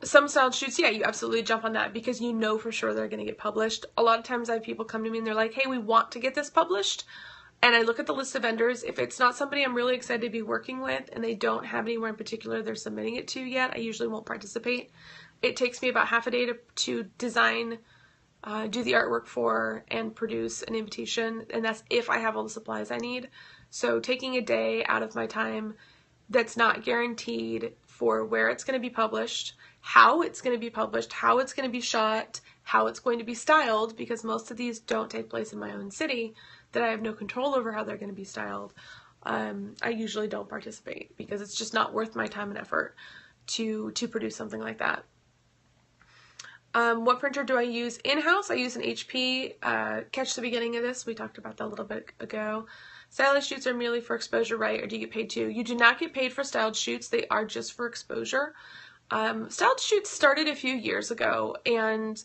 A: Some styled shoots, yeah, you absolutely jump on that because you know for sure they're going to get published. A lot of times I have people come to me and they're like, hey, we want to get this published. And I look at the list of vendors. If it's not somebody I'm really excited to be working with and they don't have anywhere in particular they're submitting it to yet, I usually won't participate. It takes me about half a day to design, do the artwork for, and produce an invitation. And that's if I have all the supplies I need. So taking a day out of my time that's not guaranteed for where it's going to be published, how it's going to be published, how it's going to be shot, how it's going to be styled, because most of these don't take place in my own city, that I have no control over how they're going to be styled. I usually don't participate because it's just not worth my time and effort to produce something like that. What printer do I use in-house? I use an HP. Catch the beginning of this. We talked about that a little bit ago. Styled shoots are merely for exposure, right? Or do you get paid too? You do not get paid for styled shoots. They are just for exposure. Styled shoots started a few years ago, and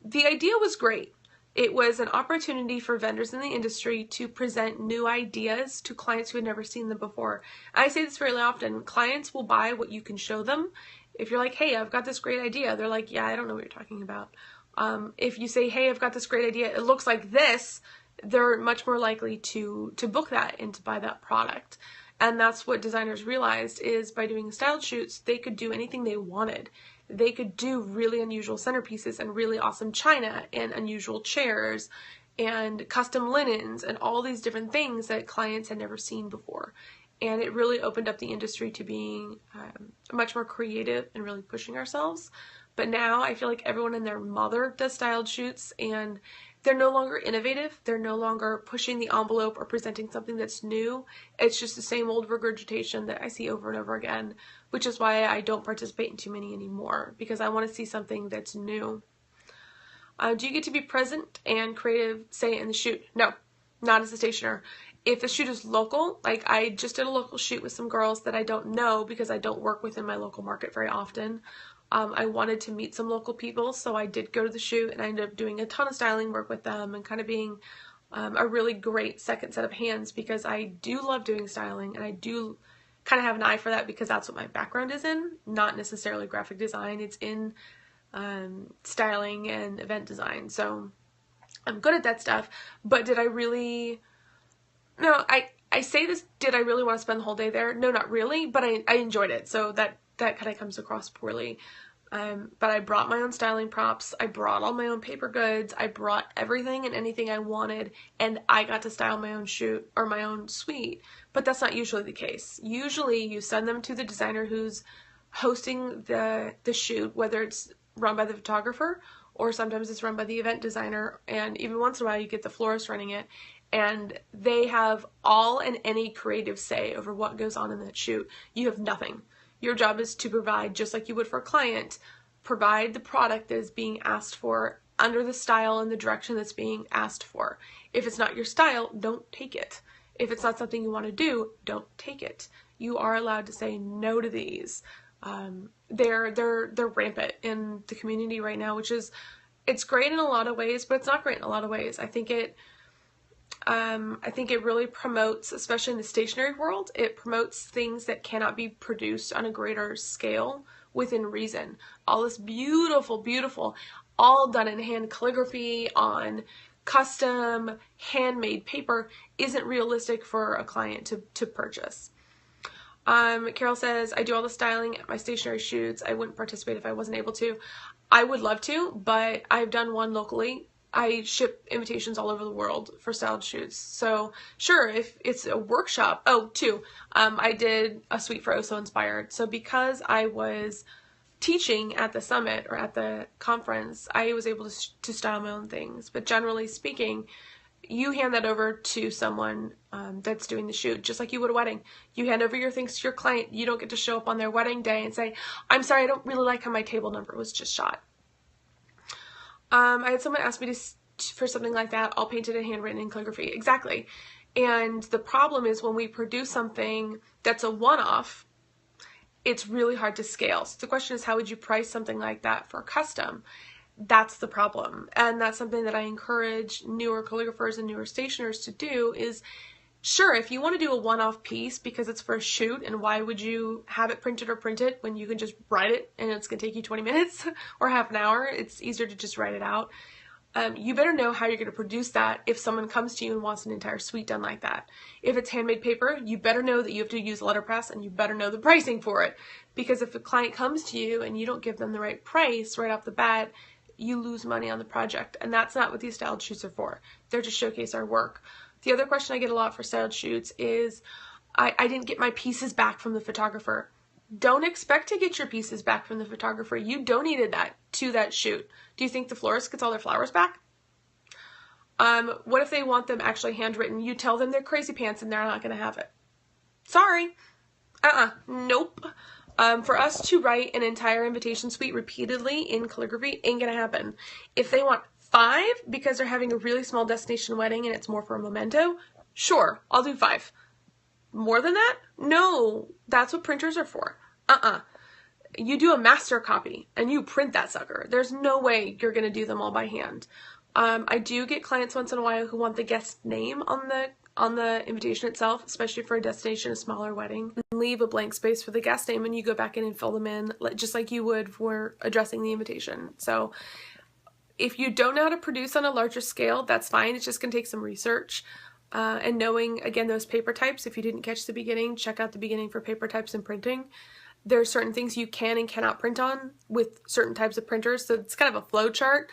A: the idea was great. It was an opportunity for vendors in the industry to present new ideas to clients who had never seen them before. I say this fairly often. Clients will buy what you can show them. If you're like, hey, I've got this great idea, they're like, yeah, I don't know what you're talking about. If you say, hey, I've got this great idea, it looks like this, they're much more likely to book that and to buy that product. And that's what designers realized, is by doing styled shoots, they could do anything they wanted. They could do really unusual centerpieces and really awesome china and unusual chairs and custom linens and all these different things that clients had never seen before. And it really opened up the industry to being much more creative and really pushing ourselves. But now I feel like everyone and their mother does styled shoots, and they're no longer innovative. They're no longer pushing the envelope or presenting something that's new. It's just the same old regurgitation that I see over and over again, which is why I don't participate in too many anymore, because I want to see something that's new. Do you get to be present and creative, say, in the shoot? No, not as a stationer. If the shoot is local, like I just did a local shoot with some girls that I don't know because I don't work within my local market very often. I wanted to meet some local people, so I did go to the shoot, and I ended up doing a ton of styling work with them and kind of being a really great second set of hands, because I do love doing styling, and I do kind of have an eye for that because that's what my background is in, not necessarily graphic design. It's in styling and event design, so I'm good at that stuff. But did I really... No, I say this, did I really want to spend the whole day there? No, not really, but I enjoyed it, so that kind of comes across poorly. But I brought my own styling props, I brought all my own paper goods, I brought everything and anything I wanted, and I got to style my own shoot or my own suite. But that's not usually the case. Usually you send them to the designer who's hosting the shoot, whether it's run by the photographer or sometimes it's run by the event designer, and even once in a while you get the florist running it, and they have all and any creative say over what goes on in that shoot. You have nothing. Your job is to provide, just like you would for a client, provide the product that is being asked for under the style and the direction that's being asked for. If it's not your style, don't take it. If it's not something you want to do, don't take it. You are allowed to say no to these. They're rampant in the community right now, which is, it's great in a lot of ways, but it's not great in a lot of ways. I think it really promotes, especially in the stationery world, it promotes things that cannot be produced on a greater scale within reason. All this beautiful, beautiful, all done in hand calligraphy on custom handmade paper isn't realistic for a client to purchase. Carol says, I do all the styling at my stationery shoots. I wouldn't participate if I wasn't able to. I would love to, but I've done one locally. I ship invitations all over the world for styled shoots. So sure, if it's a workshop, I did a suite for Oh So Inspired. So because I was teaching at the summit or at the conference, I was able to style my own things. But generally speaking, you hand that over to someone that's doing the shoot, just like you would a wedding. You hand over your things to your client. You don't get to show up on their wedding day and say, I'm sorry, I don't really like how my table number was just shot. I had someone ask me for something like that, all painted and handwritten in calligraphy. Exactly. And the problem is when we produce something that's a one-off, it's really hard to scale. So the question is, how would you price something like that for custom? That's the problem. And that's something that I encourage newer calligraphers and newer stationers to do is, sure, if you want to do a one-off piece because it's for a shoot, and why would you have it printed or print it when you can just write it and it's going to take you 20 minutes or half an hour? It's easier to just write it out. You better know how you're going to produce that if someone comes to you and wants an entire suite done like that. If it's handmade paper, you better know that you have to use letterpress, and you better know the pricing for it. Because if a client comes to you and you don't give them the right price right off the bat, you lose money on the project. And that's not what these styled shoots are for. They're to showcase our work. The other question I get a lot for styled shoots is, I didn't get my pieces back from the photographer. Don't expect to get your pieces back from the photographer. You donated that to that shoot. Do you think the florist gets all their flowers back? What if they want them actually handwritten? You tell them they're crazy pants and they're not going to have it. Sorry. Nope. For us to write an entire invitation suite repeatedly in calligraphy ain't gonna happen. If they want 5 because they're having a really small destination wedding and it's more for a memento, sure, I'll do 5. More than that? No, that's what printers are for. You do a master copy and you print that sucker. There's no way you're gonna do them all by hand. I do get clients once in a while who want the guest name on the invitation itself, especially for a destination, a smaller wedding. Leave a blank space for the guest name and you go back in and fill them in just like you would for addressing the invitation. So if you don't know how to produce on a larger scale, that's fine. It's just gonna take some research. And knowing, again, those paper types. If you didn't catch the beginning, check out the beginning for paper types and printing. There are certain things you can and cannot print on with certain types of printers, so it's kind of a flow chart.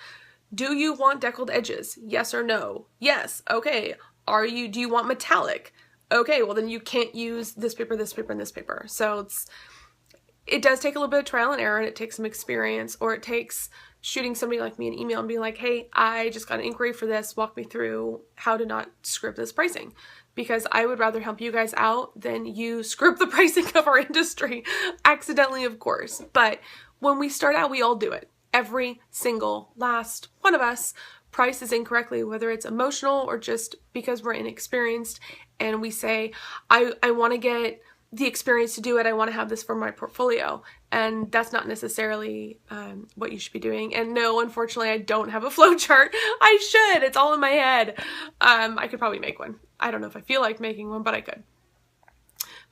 A: Do you want deckled edges? Yes or no? Yes. Okay. Do you want metallic? Okay, well then you can't use this paper, this paper, and this paper. So it does take a little bit of trial and error, and it takes some experience, or it takes shooting somebody like me an email and being like, hey, I just got an inquiry for this, walk me through how to not screw up this pricing. Because I would rather help you guys out than you screw up the pricing of our industry. Accidentally, of course. But when we start out, we all do it. Every single last one of us prices incorrectly, whether it's emotional or just because we're inexperienced and we say, I want to get the experience to do it. I want to have this for my portfolio. And that's not necessarily what you should be doing. And no, unfortunately, I don't have a flow chart. I should. It's all in my head. I could probably make one. I don't know if I feel like making one, but I could.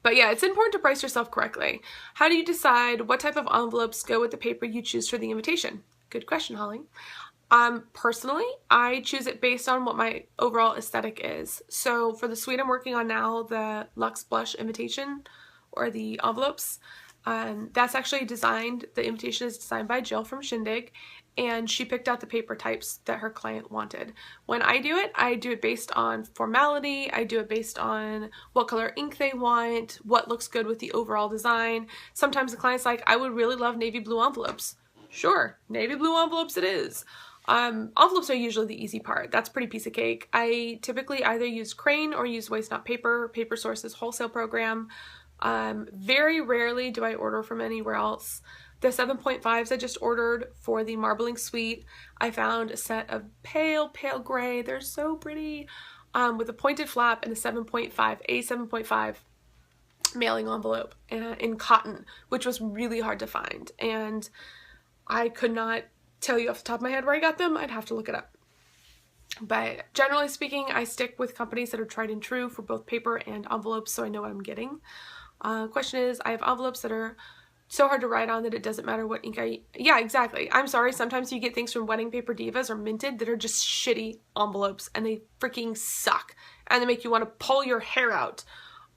A: But yeah, it's important to price yourself correctly. How do you decide what type of envelopes go with the paper you choose for the invitation? Good question, Holly. Personally, I choose it based on what my overall aesthetic is. So for the suite I'm working on now, the Luxe Blush invitation, or the envelopes, that's actually the invitation is designed by Jill from Shindig, and she picked out the paper types that her client wanted. When I do it based on formality, I do it based on what color ink they want, what looks good with the overall design. Sometimes the client's like, I would really love navy blue envelopes. Sure, navy blue envelopes it is. Envelopes are usually the easy part. That's pretty piece of cake. I typically either use Crane or use Waste Not Paper, Paper Source's wholesale program. Very rarely do I order from anywhere else. The 7.5s I just ordered for the marbling suite, I found a set of pale gray. They're so pretty, with a pointed flap and a 7.5 mailing envelope in cotton, which was really hard to find. And I could not tell you off the top of my head where I got them. I'd have to look it up. But generally speaking, I stick with companies that are tried and true for both paper and envelopes, so I know what I'm getting. Question is, I have envelopes that are so hard to write on that it doesn't matter what ink yeah, exactly. I'm sorry, sometimes you get things from Wedding Paper Divas or Minted that are just shitty envelopes and they freaking suck and they make you want to pull your hair out.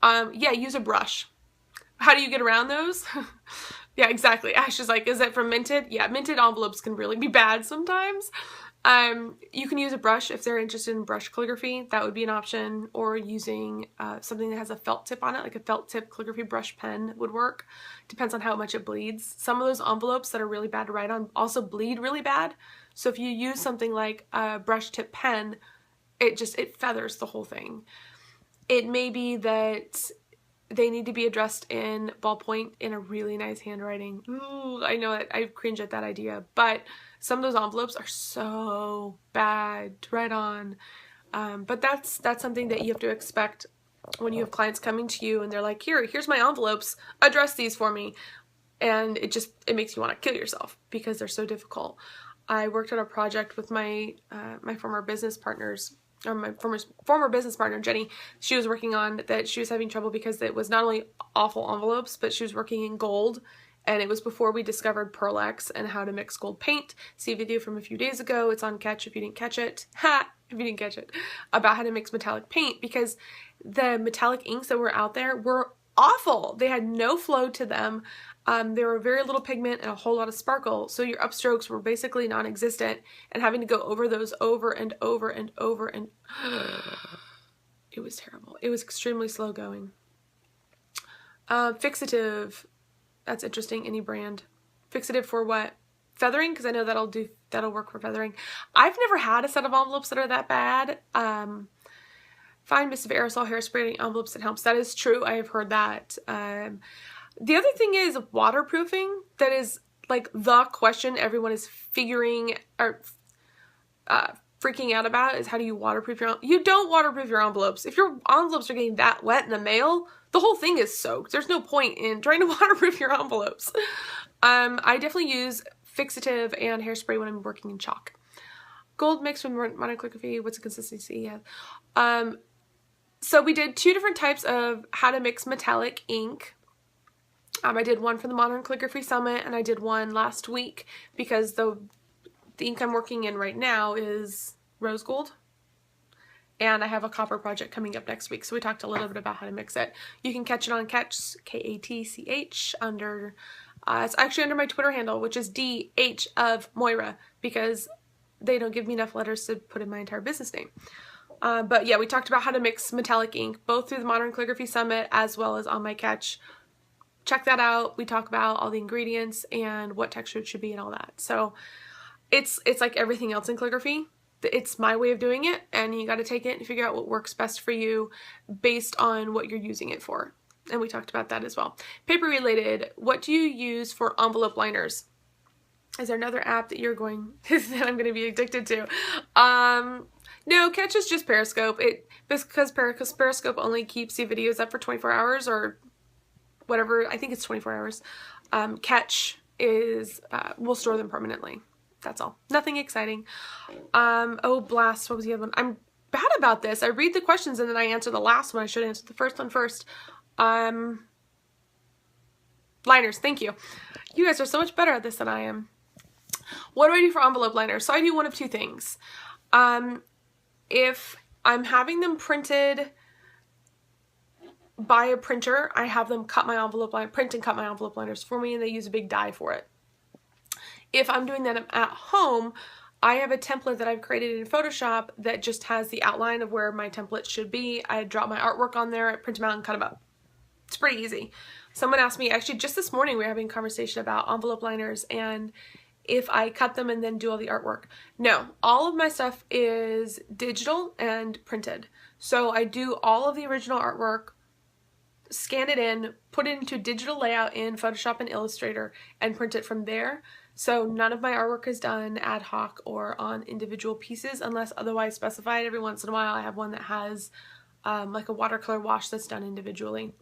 A: Yeah, use a brush. How do you get around those? Yeah, exactly. Ash is like, is it from Minted? Yeah, Minted envelopes can really be bad sometimes. You can use a brush if they're interested in brush calligraphy. That would be an option. Or using something that has a felt tip on it, like a felt tip calligraphy brush pen would work. Depends on how much it bleeds. Some of those envelopes that are really bad to write on also bleed really bad. So if you use something like a brush tip pen, it feathers the whole thing. It may be that they need to be addressed in ballpoint in a really nice handwriting. Ooh, I know that I cringe at that idea, but some of those envelopes are so bad to write on. But that's something that you have to expect when you have clients coming to you and they're like, here's my envelopes, address these for me. And it makes you want to kill yourself because they're so difficult. I worked on a project with my former business partners, or my former business partner, Jenny. She was working on that. She was having trouble because it was not only awful envelopes, but she was working in gold. And it was before we discovered Pearl-Ex and how to mix gold paint. See a video from a few days ago. It's on Catch if you didn't catch it. If you didn't catch it. About how to mix metallic paint, because the metallic inks that were out there were awful. They had no flow to them. There were very little pigment and a whole lot of sparkle, so your upstrokes were basically non-existent, and having to go over those over and over and over and it was terrible. It was extremely slow going. Fixative, that's interesting. Any brand. Fixative for what? Feathering, because I know that'll work for feathering. I've never had a set of envelopes that are that bad. Find mist of aerosol hairspray in envelopes that helps. That is true. I have heard that. The other thing is waterproofing. That is like the question everyone is figuring or freaking out about is how do you waterproof your You don't waterproof your envelopes. If your envelopes are getting that wet in the mail, the whole thing is soaked. There's no point in trying to waterproof your envelopes. I definitely use fixative and hairspray when I'm working in chalk. Gold mixed with monocalligraphy. What's the consistency? Yeah. So we did 2 different types of how to mix metallic ink. I did one for the Modern Calligraphy Summit, and I did one last week because the ink I'm working in right now is rose gold. And I have a copper project coming up next week, so we talked a little bit about how to mix it. You can catch it on Catch, K-A-T-C-H, under, it's actually under my Twitter handle, which is DH of Moira, because they don't give me enough letters to put in my entire business name. But yeah, we talked about how to mix metallic ink, both through the Modern Calligraphy Summit as well as on my Catch. Check that out. We talk about all the ingredients and what texture it should be and all that. So it's like everything else in calligraphy. It's my way of doing it, and you got to take it and figure out what works best for you based on what you're using it for. And we talked about that as well. Paper related, what do you use for envelope liners? Is there another app that you're going that I'm going to be addicted to? No, Catch is just Periscope. Because Periscope only keeps the videos up for 24 hours or whatever. I think it's 24 hours. Catch is we'll store them permanently. That's all. Nothing exciting. Oh, blast. What was the other one? I'm bad about this. I read the questions and then I answer the last one. I should answer the first one first. Liners. Thank you. You guys are so much better at this than I am. What do I do for envelope liners? So I do one of 2 things. If I'm having them printed by a printer, I have them cut my envelope line, print and cut my envelope liners for me, and they use a big die for it. If I'm doing that at home, I have a template that I've created in Photoshop that just has the outline of where my template should be. I drop my artwork on there, I print them out and cut them up. It's pretty easy. Someone asked me, actually just this morning we were having a conversation about envelope liners and if I cut them and then do all the artwork. No, all of my stuff is digital and printed. So I do all of the original artwork, scan it in, put it into digital layout in Photoshop and Illustrator, and print it from there. So none of my artwork is done ad hoc or on individual pieces unless otherwise specified. Every once in a while I have one that has like a watercolor wash that's done individually.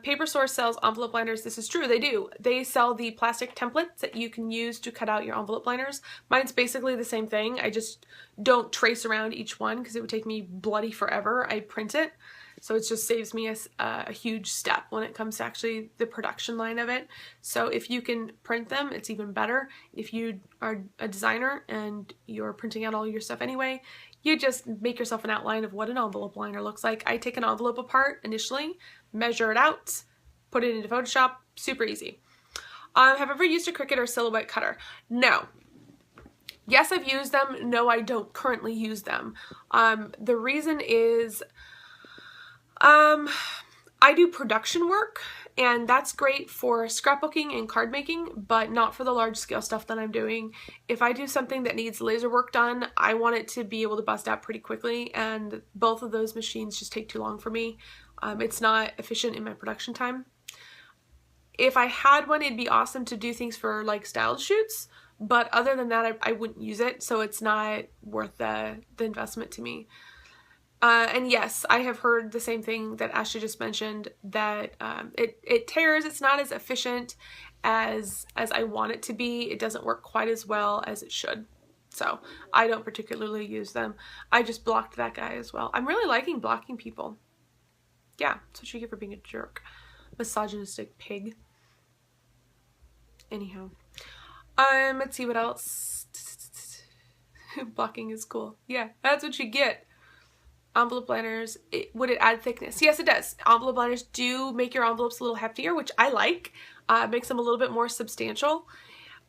A: Paper Source sells envelope liners. This is true, they do. They sell the plastic templates that you can use to cut out your envelope liners. Mine's basically the same thing. I just don't trace around each one because it would take me bloody forever. I print it. So it just saves me a huge step when it comes to actually the production line of it. So if you can print them, it's even better. If you are a designer and you're printing out all your stuff anyway, you just make yourself an outline of what an envelope liner looks like. I take an envelope apart initially, measure it out, put it into Photoshop, super easy. Have I ever used a Cricut or silhouette cutter? No. Yes, I've used them. No, I don't currently use them. The reason is I do production work, and that's great for scrapbooking and card making, but not for the large scale stuff that I'm doing. If I do something that needs laser work done, I want it to be able to bust out pretty quickly, and both of those machines just take too long for me. It's not efficient in my production time. If I had one, it'd be awesome to do things for like styled shoots, but other than that, I wouldn't use it, so it's not worth the investment to me. And yes, I have heard the same thing that Ashley just mentioned, that it tears. It's not as efficient as I want it to be. It doesn't work quite as well as it should. So I don't particularly use them. I just blocked that guy as well. I'm really liking blocking people. Yeah, that's what you get for being a jerk. Misogynistic pig. Anyhow. Let's see what else. Blocking is cool. Yeah, that's what you get. Envelope liners, would it add thickness? Yes, it does. Envelope liners do make your envelopes a little heftier, which I like. It makes them a little bit more substantial.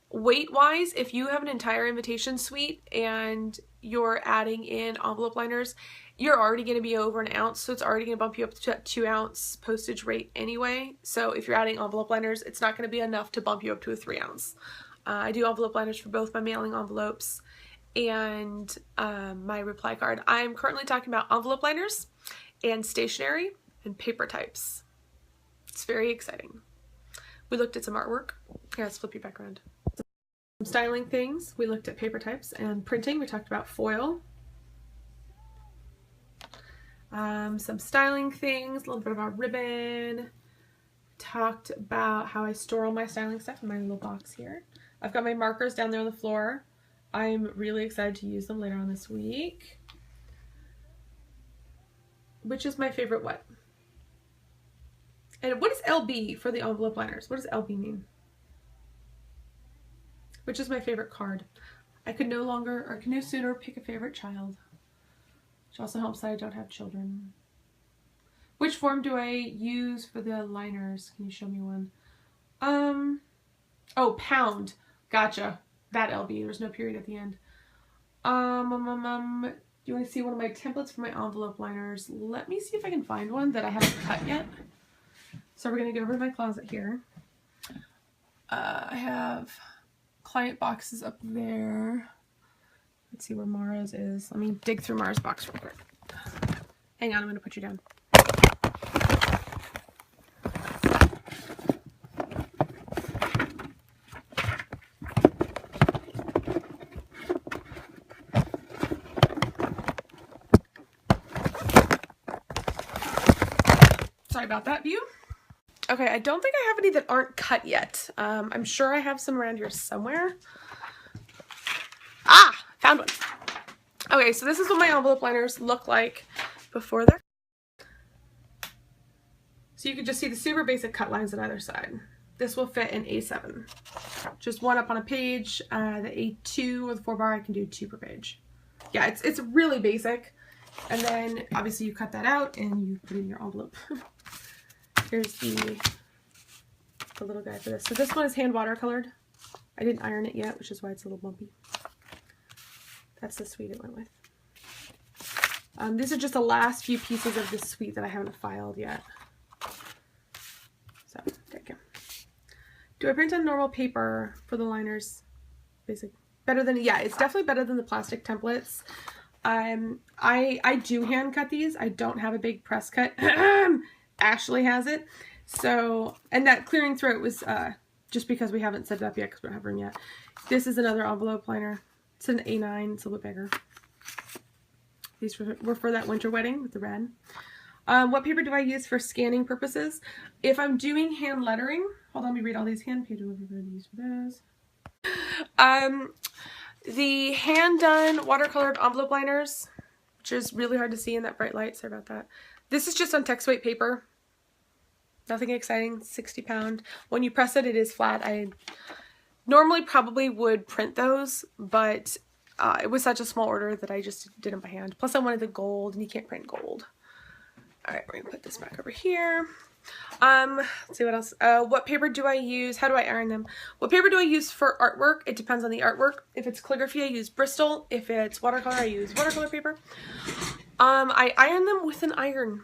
A: Weight-wise, if you have an entire invitation suite and you're adding in envelope liners, you're already going to be over an ounce, so it's already going to bump you up to a 2-ounce postage rate anyway. So if you're adding envelope liners, it's not going to be enough to bump you up to a 3-ounce. I do envelope liners for both my mailing envelopes and my reply card. I'm currently talking about envelope liners and stationery and paper types. It's very exciting. We looked at some artwork. Here, let's flip you back around. Some styling things. We looked at paper types and printing. We talked about foil. Some styling things, a little bit about ribbon. Talked about how I store all my styling stuff in my little box here. I've got my markers down there on the floor. I'm really excited to use them later on this week. Which is my favorite what? And what is LB for the envelope liners? What does LB mean? Which is my favorite card? I could no sooner pick a favorite child. Which also helps that I don't have children. Which form do I use for the liners? Can you show me one? Oh, pound. Gotcha. That LB. There's no period at the end. Do you want to see one of my templates for my envelope liners? Let me see if I can find one that I haven't cut yet. So we're going to go over to my closet here. I have client boxes up there. Let's see where Mara's is. Let me dig through Mara's box real quick. Hang on, I'm going to put you down. Sorry about that, view. Okay, I don't think I have any that aren't cut yet. I'm sure I have some around here somewhere. Ah, found one. Okay, so this is what my envelope liners look like before they're cut. So you can just see the super basic cut lines on either side. This will fit in A7. Just one up on a page. The A2 or the 4 bar, I can do 2 per page. Yeah, it's really basic. And then obviously you cut that out and you put it in your envelope. Here's the little guy for this. So this one is hand watercolored. I didn't iron it yet, which is why it's a little bumpy. That's the suite it went with. These are just the last few pieces of this suite that I haven't filed yet. So, there you go. Do I print on normal paper for the liners? Basic. Better than, yeah, it's definitely better than the plastic templates. I do hand cut these. I don't have a big press cut. Ashley has it. So, and that clearing throat was just because we haven't set it up yet because we don't have room yet. This is another envelope liner. It's an A9. It's a little bit bigger. These were for that winter wedding with the red. What paper do I use for scanning purposes? If I'm doing hand lettering, hold on, let me read all these hand pages. What paper do I use for those? The hand-done watercolored envelope liners, which is really hard to see in that bright light. Sorry about that. This is just on text weight paper. Nothing exciting. 60 pound. When you press it, it is flat. I normally probably would print those, but it was such a small order that I just did them by hand. Plus, I wanted the gold, and you can't print gold. All right, we're gonna put this back over here. Let's see what else. What paper do I use? How do I iron them? What paper do I use for artwork? It depends on the artwork. If it's calligraphy, I use Bristol. If it's watercolor, I use watercolor paper. I iron them with an iron,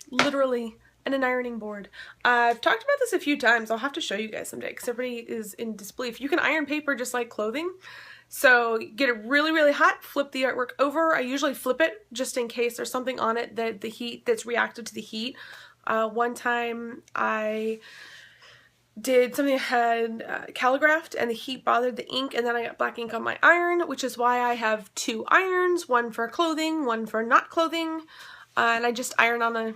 A: literally, and an ironing board. I've talked about this a few times. I'll have to show you guys someday because everybody is in disbelief. You can iron paper just like clothing. So get it really, really hot, flip the artwork over. I usually flip it just in case there's something on it that the heat that's reactive to the heat. One time I did something that had calligraphed and the heat bothered the ink, and then I got black ink on my iron, which is why I have 2 irons, one for clothing, one for not clothing, and I just iron on the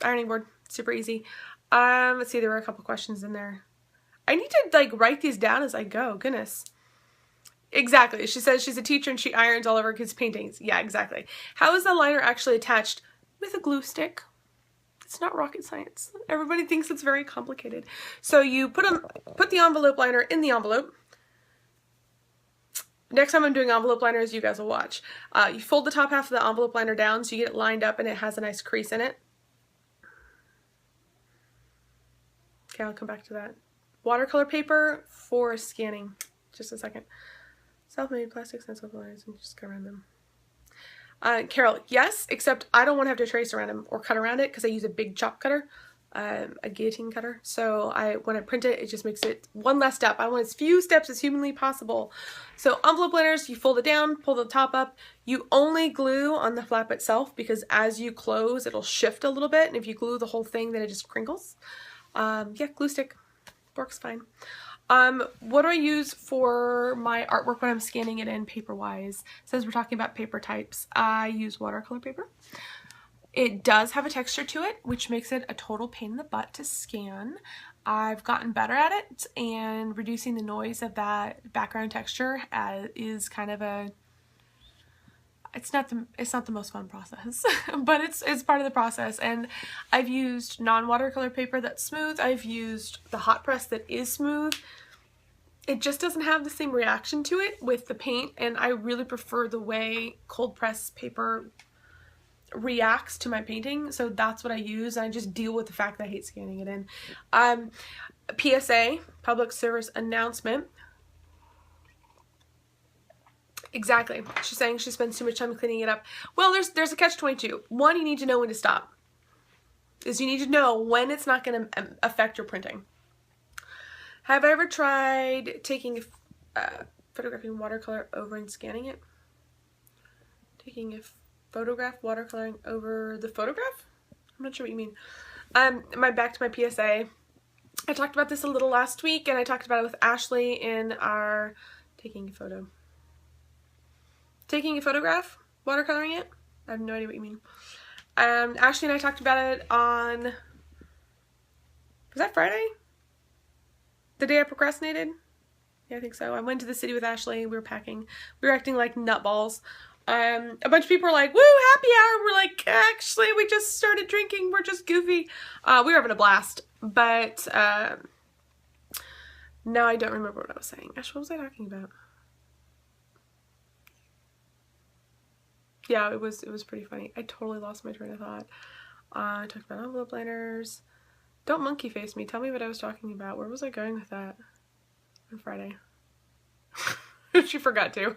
A: ironing board. Super easy. Let's see, there were a couple questions in there. I need to like write these down as I go. Goodness. Exactly. She says she's a teacher and she irons all of her kids' paintings. Yeah, exactly. How is the liner actually attached? With a glue stick. It's not rocket science. Everybody thinks it's very complicated. So you put the envelope liner in the envelope. Next time I'm doing envelope liners, you guys will watch. You fold the top half of the envelope liner down so you get it lined up and it has a nice crease in it. Okay, I'll come back to that. Watercolor paper for scanning. Just a second. Self-made plastic stencil lines and just go around them. Carol, yes, except I don't want to have to trace around them or cut around it because I use a big chop cutter. a guillotine cutter. So when I print it, it just makes it one less step. I want as few steps as humanly possible. So envelope liners, you fold it down, pull the top up. You only glue on the flap itself because as you close, it'll shift a little bit. And if you glue the whole thing, then it just crinkles. Yeah, glue stick works fine. What do I use for my artwork when I'm scanning it in paper-wise? Since we're talking about paper types, I use watercolor paper. It does have a texture to it, which makes it a total pain in the butt to scan. I've gotten better at it, and reducing the noise of that background texture is kind of a, it's not the most fun process, but it's part of the process. And I've used non-watercolor paper that's smooth. I've used the hot press that is smooth. It just doesn't have the same reaction to it with the paint, and I really prefer the way cold press paper reacts to my painting, so that's what I use. I just deal with the fact that I hate scanning it in. PSA, public service announcement. Exactly. She's saying she spends too much time cleaning it up. Well, there's a catch-22. One, you need to know when to stop. You need to know when it's not going to affect your printing. Have I ever tried taking photographing watercolor over and scanning it? Taking a photograph, watercoloring over the photograph? I'm not sure what you mean. Back to my PSA. I talked about this a little last week, and I talked about it with Ashley in our taking a photo. Taking a photograph, watercoloring it? I have no idea what you mean. Ashley and I talked about it on, was that Friday? The day I procrastinated? Yeah, I think so. I went to the city with Ashley. We were packing. We were acting like nutballs. A bunch of people were like, woo, happy hour. We're like, actually, we just started drinking. We're just goofy. We were having a blast. But, no, I don't remember what I was saying. Ash, what was I talking about? Yeah, it was pretty funny. I totally lost my train of thought. I talked about envelope liners. Don't monkey face me. Tell me what I was talking about. Where was I going with that on Friday? She forgot to.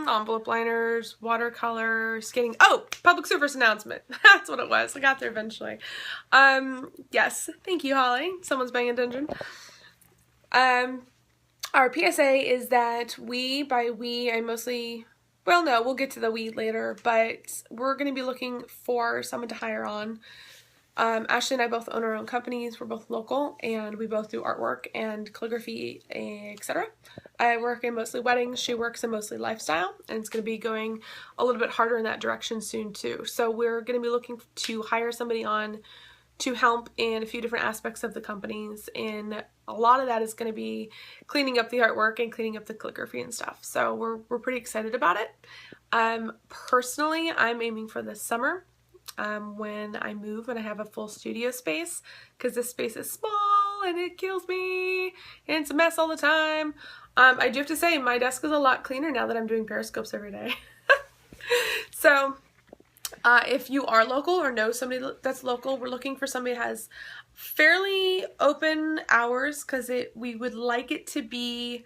A: Envelope liners, watercolor, skating. Oh, public service announcement. That's what it was. I got there eventually. Yes. Thank you, Holly. Someone's paying attention. Our PSA is that by we, I mostly, well, no, we'll get to the we later, but we're going to be looking for someone to hire on. Ashley and I both own our own companies. We're both local, and we both do artwork and calligraphy, etc. I work in mostly weddings. She works in mostly lifestyle, and it's going to be going a little bit harder in that direction soon too. So we're going to be looking to hire somebody on to help in a few different aspects of the companies, and a lot of that is going to be cleaning up the artwork and cleaning up the calligraphy and stuff. So we're pretty excited about it. Personally, I'm aiming for this summer. When I move and I have a full studio space, because this space is small and it kills me and it's a mess all the time. I do have to say my desk is a lot cleaner now that I'm doing periscopes every day. So if you are local or know somebody that's local, we're looking for somebody that has fairly open hours, because we would like it to be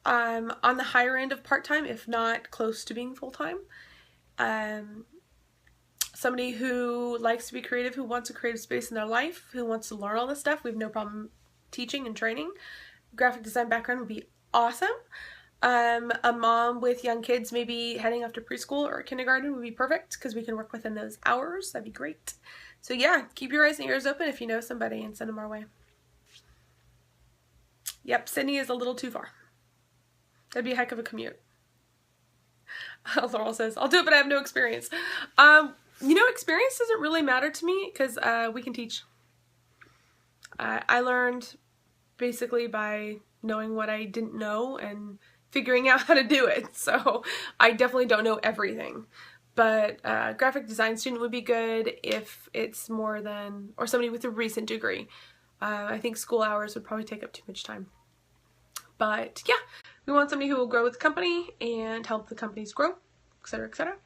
A: on the higher end of part-time, if not close to being full-time. Somebody who likes to be creative, who wants a creative space in their life, who wants to learn all this stuff. We have no problem teaching and training. Graphic design background would be awesome. A mom with young kids, maybe heading off to preschool or kindergarten, would be perfect, because we can work within those hours. That'd be great. So yeah, keep your eyes and ears open if you know somebody, and send them our way. Yep, Sydney is a little too far. That'd be a heck of a commute. Laurel says, I'll do it, but I have no experience. You know, experience doesn't really matter to me, because we can teach. I learned basically by knowing what I didn't know and figuring out how to do it. So I definitely don't know everything. But graphic design student would be good if it's more than, or somebody with a recent degree. I think school hours would probably take up too much time. But yeah, we want somebody who will grow with the company and help the companies grow, etc., etc.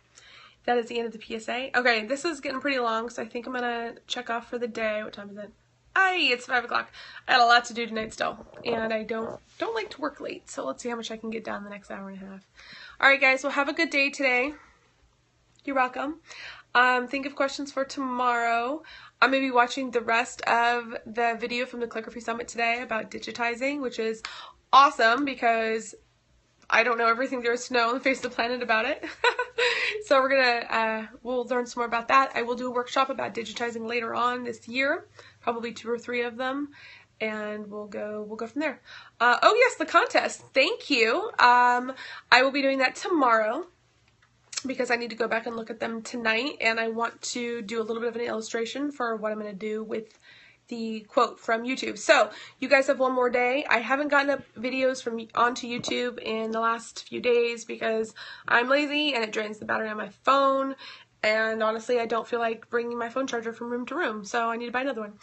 A: That is the end of the PSA. Okay, this is getting pretty long, so I think I'm gonna check off for the day. What time is it? Aye, it's 5 o'clock. I had a lot to do tonight still, and I don't like to work late, so let's see how much I can get done in the next hour and a half. Alright guys, well have a good day today. You're welcome. Think of questions for tomorrow. I'm going to be watching the rest of the video from the Calligraphy Summit today about digitizing, which is awesome because I don't know everything there is to know on the face of the planet about it. So we'll learn some more about that. I will do a workshop about digitizing later on this year, probably 2 or 3 of them, and we'll go from there. Oh yes, the contest. Thank you. I will be doing that tomorrow because I need to go back and look at them tonight, and I want to do a little bit of an illustration for what I'm going to do with the quote from YouTube. So you guys have one more day. I haven't gotten up videos from onto YouTube in the last few days because I'm lazy and it drains the battery on my phone, and honestly I don't feel like bringing my phone charger from room to room, so I need to buy another one.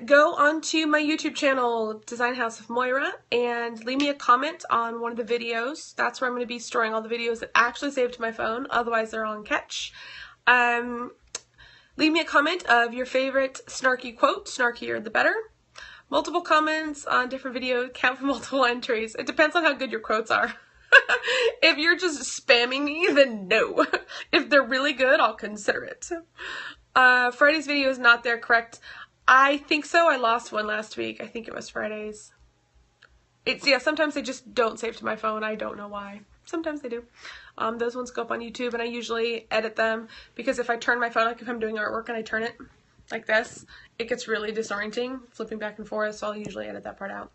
A: Go onto my YouTube channel, Design House of Moira, and leave me a comment on one of the videos. That's where I'm going to be storing all the videos that actually saved to my phone, otherwise they're all in Catch. Leave me a comment of your favorite snarky quote, snarkier the better. Multiple comments on different videos count for multiple entries. It depends on how good your quotes are. If you're just spamming me, then no. If they're really good, I'll consider it. Friday's video is not there, correct? I think so. I lost one last week. I think it was Friday's. Yeah, sometimes they just don't save to my phone. I don't know why. Sometimes they do. Those ones go up on YouTube, and I usually edit them because if I turn my phone, like if I'm doing artwork and I turn it like this, it gets really disorienting, flipping back and forth, so I'll usually edit that part out.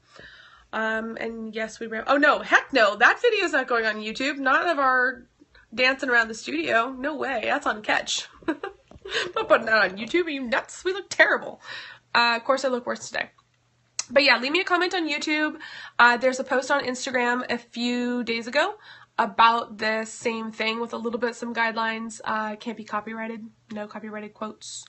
A: And yes, oh no, heck no, that video's not going on YouTube. None of our dancing around the studio. No way, that's on Catch. I'm not putting that on YouTube. Are you nuts? We look terrible. Of course I look worse today. But yeah, leave me a comment on YouTube. There's a post on Instagram a few days ago about the same thing with a little bit some guidelines. Can't be copyrighted, no copyrighted quotes.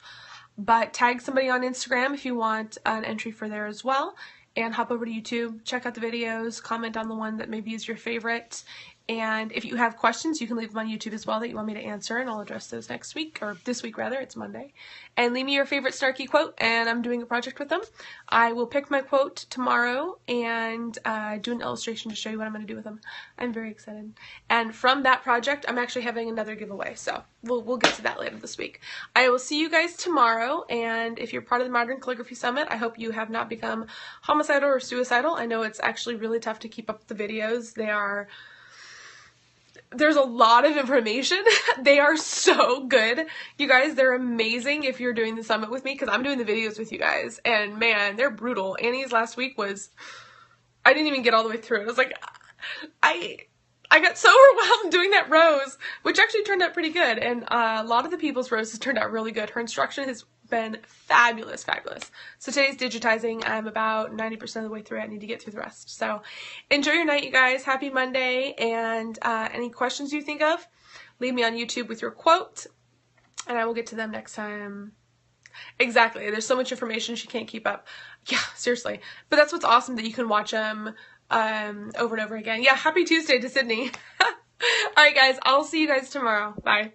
A: But tag somebody on Instagram if you want an entry for there as well. And hop over to YouTube, check out the videos, comment on the one that maybe is your favorite. And if you have questions, you can leave them on YouTube as well that you want me to answer, and I'll address those next week, or this week rather, it's Monday. And leave me your favorite snarky quote, and I'm doing a project with them. I will pick my quote tomorrow and do an illustration to show you what I'm going to do with them. I'm very excited. And from that project, I'm actually having another giveaway, so we'll get to that later this week. I will see you guys tomorrow, and if you're part of the Modern Calligraphy Summit, I hope you have not become homicidal or suicidal. I know it's actually really tough to keep up the videos. There's a lot of information. They are so good. You guys, they're amazing if you're doing the summit with me, because I'm doing the videos with you guys, and man, they're brutal. Annie's last week was, I didn't even get all the way through it. I was like, I got so overwhelmed doing that rose, which actually turned out pretty good, and a lot of the people's roses turned out really good. Her instruction has been fabulous, fabulous. So today's digitizing. I'm about 90% of the way through it. I need to get through the rest. So enjoy your night, you guys. Happy Monday, and any questions you think of, leave me on YouTube with your quote, and I will get to them next time. Exactly. There's so much information she can't keep up. Yeah, seriously. But that's what's awesome, that you can watch them over and over again. Yeah, happy Tuesday to Sydney. All right, guys. I'll see you guys tomorrow. Bye.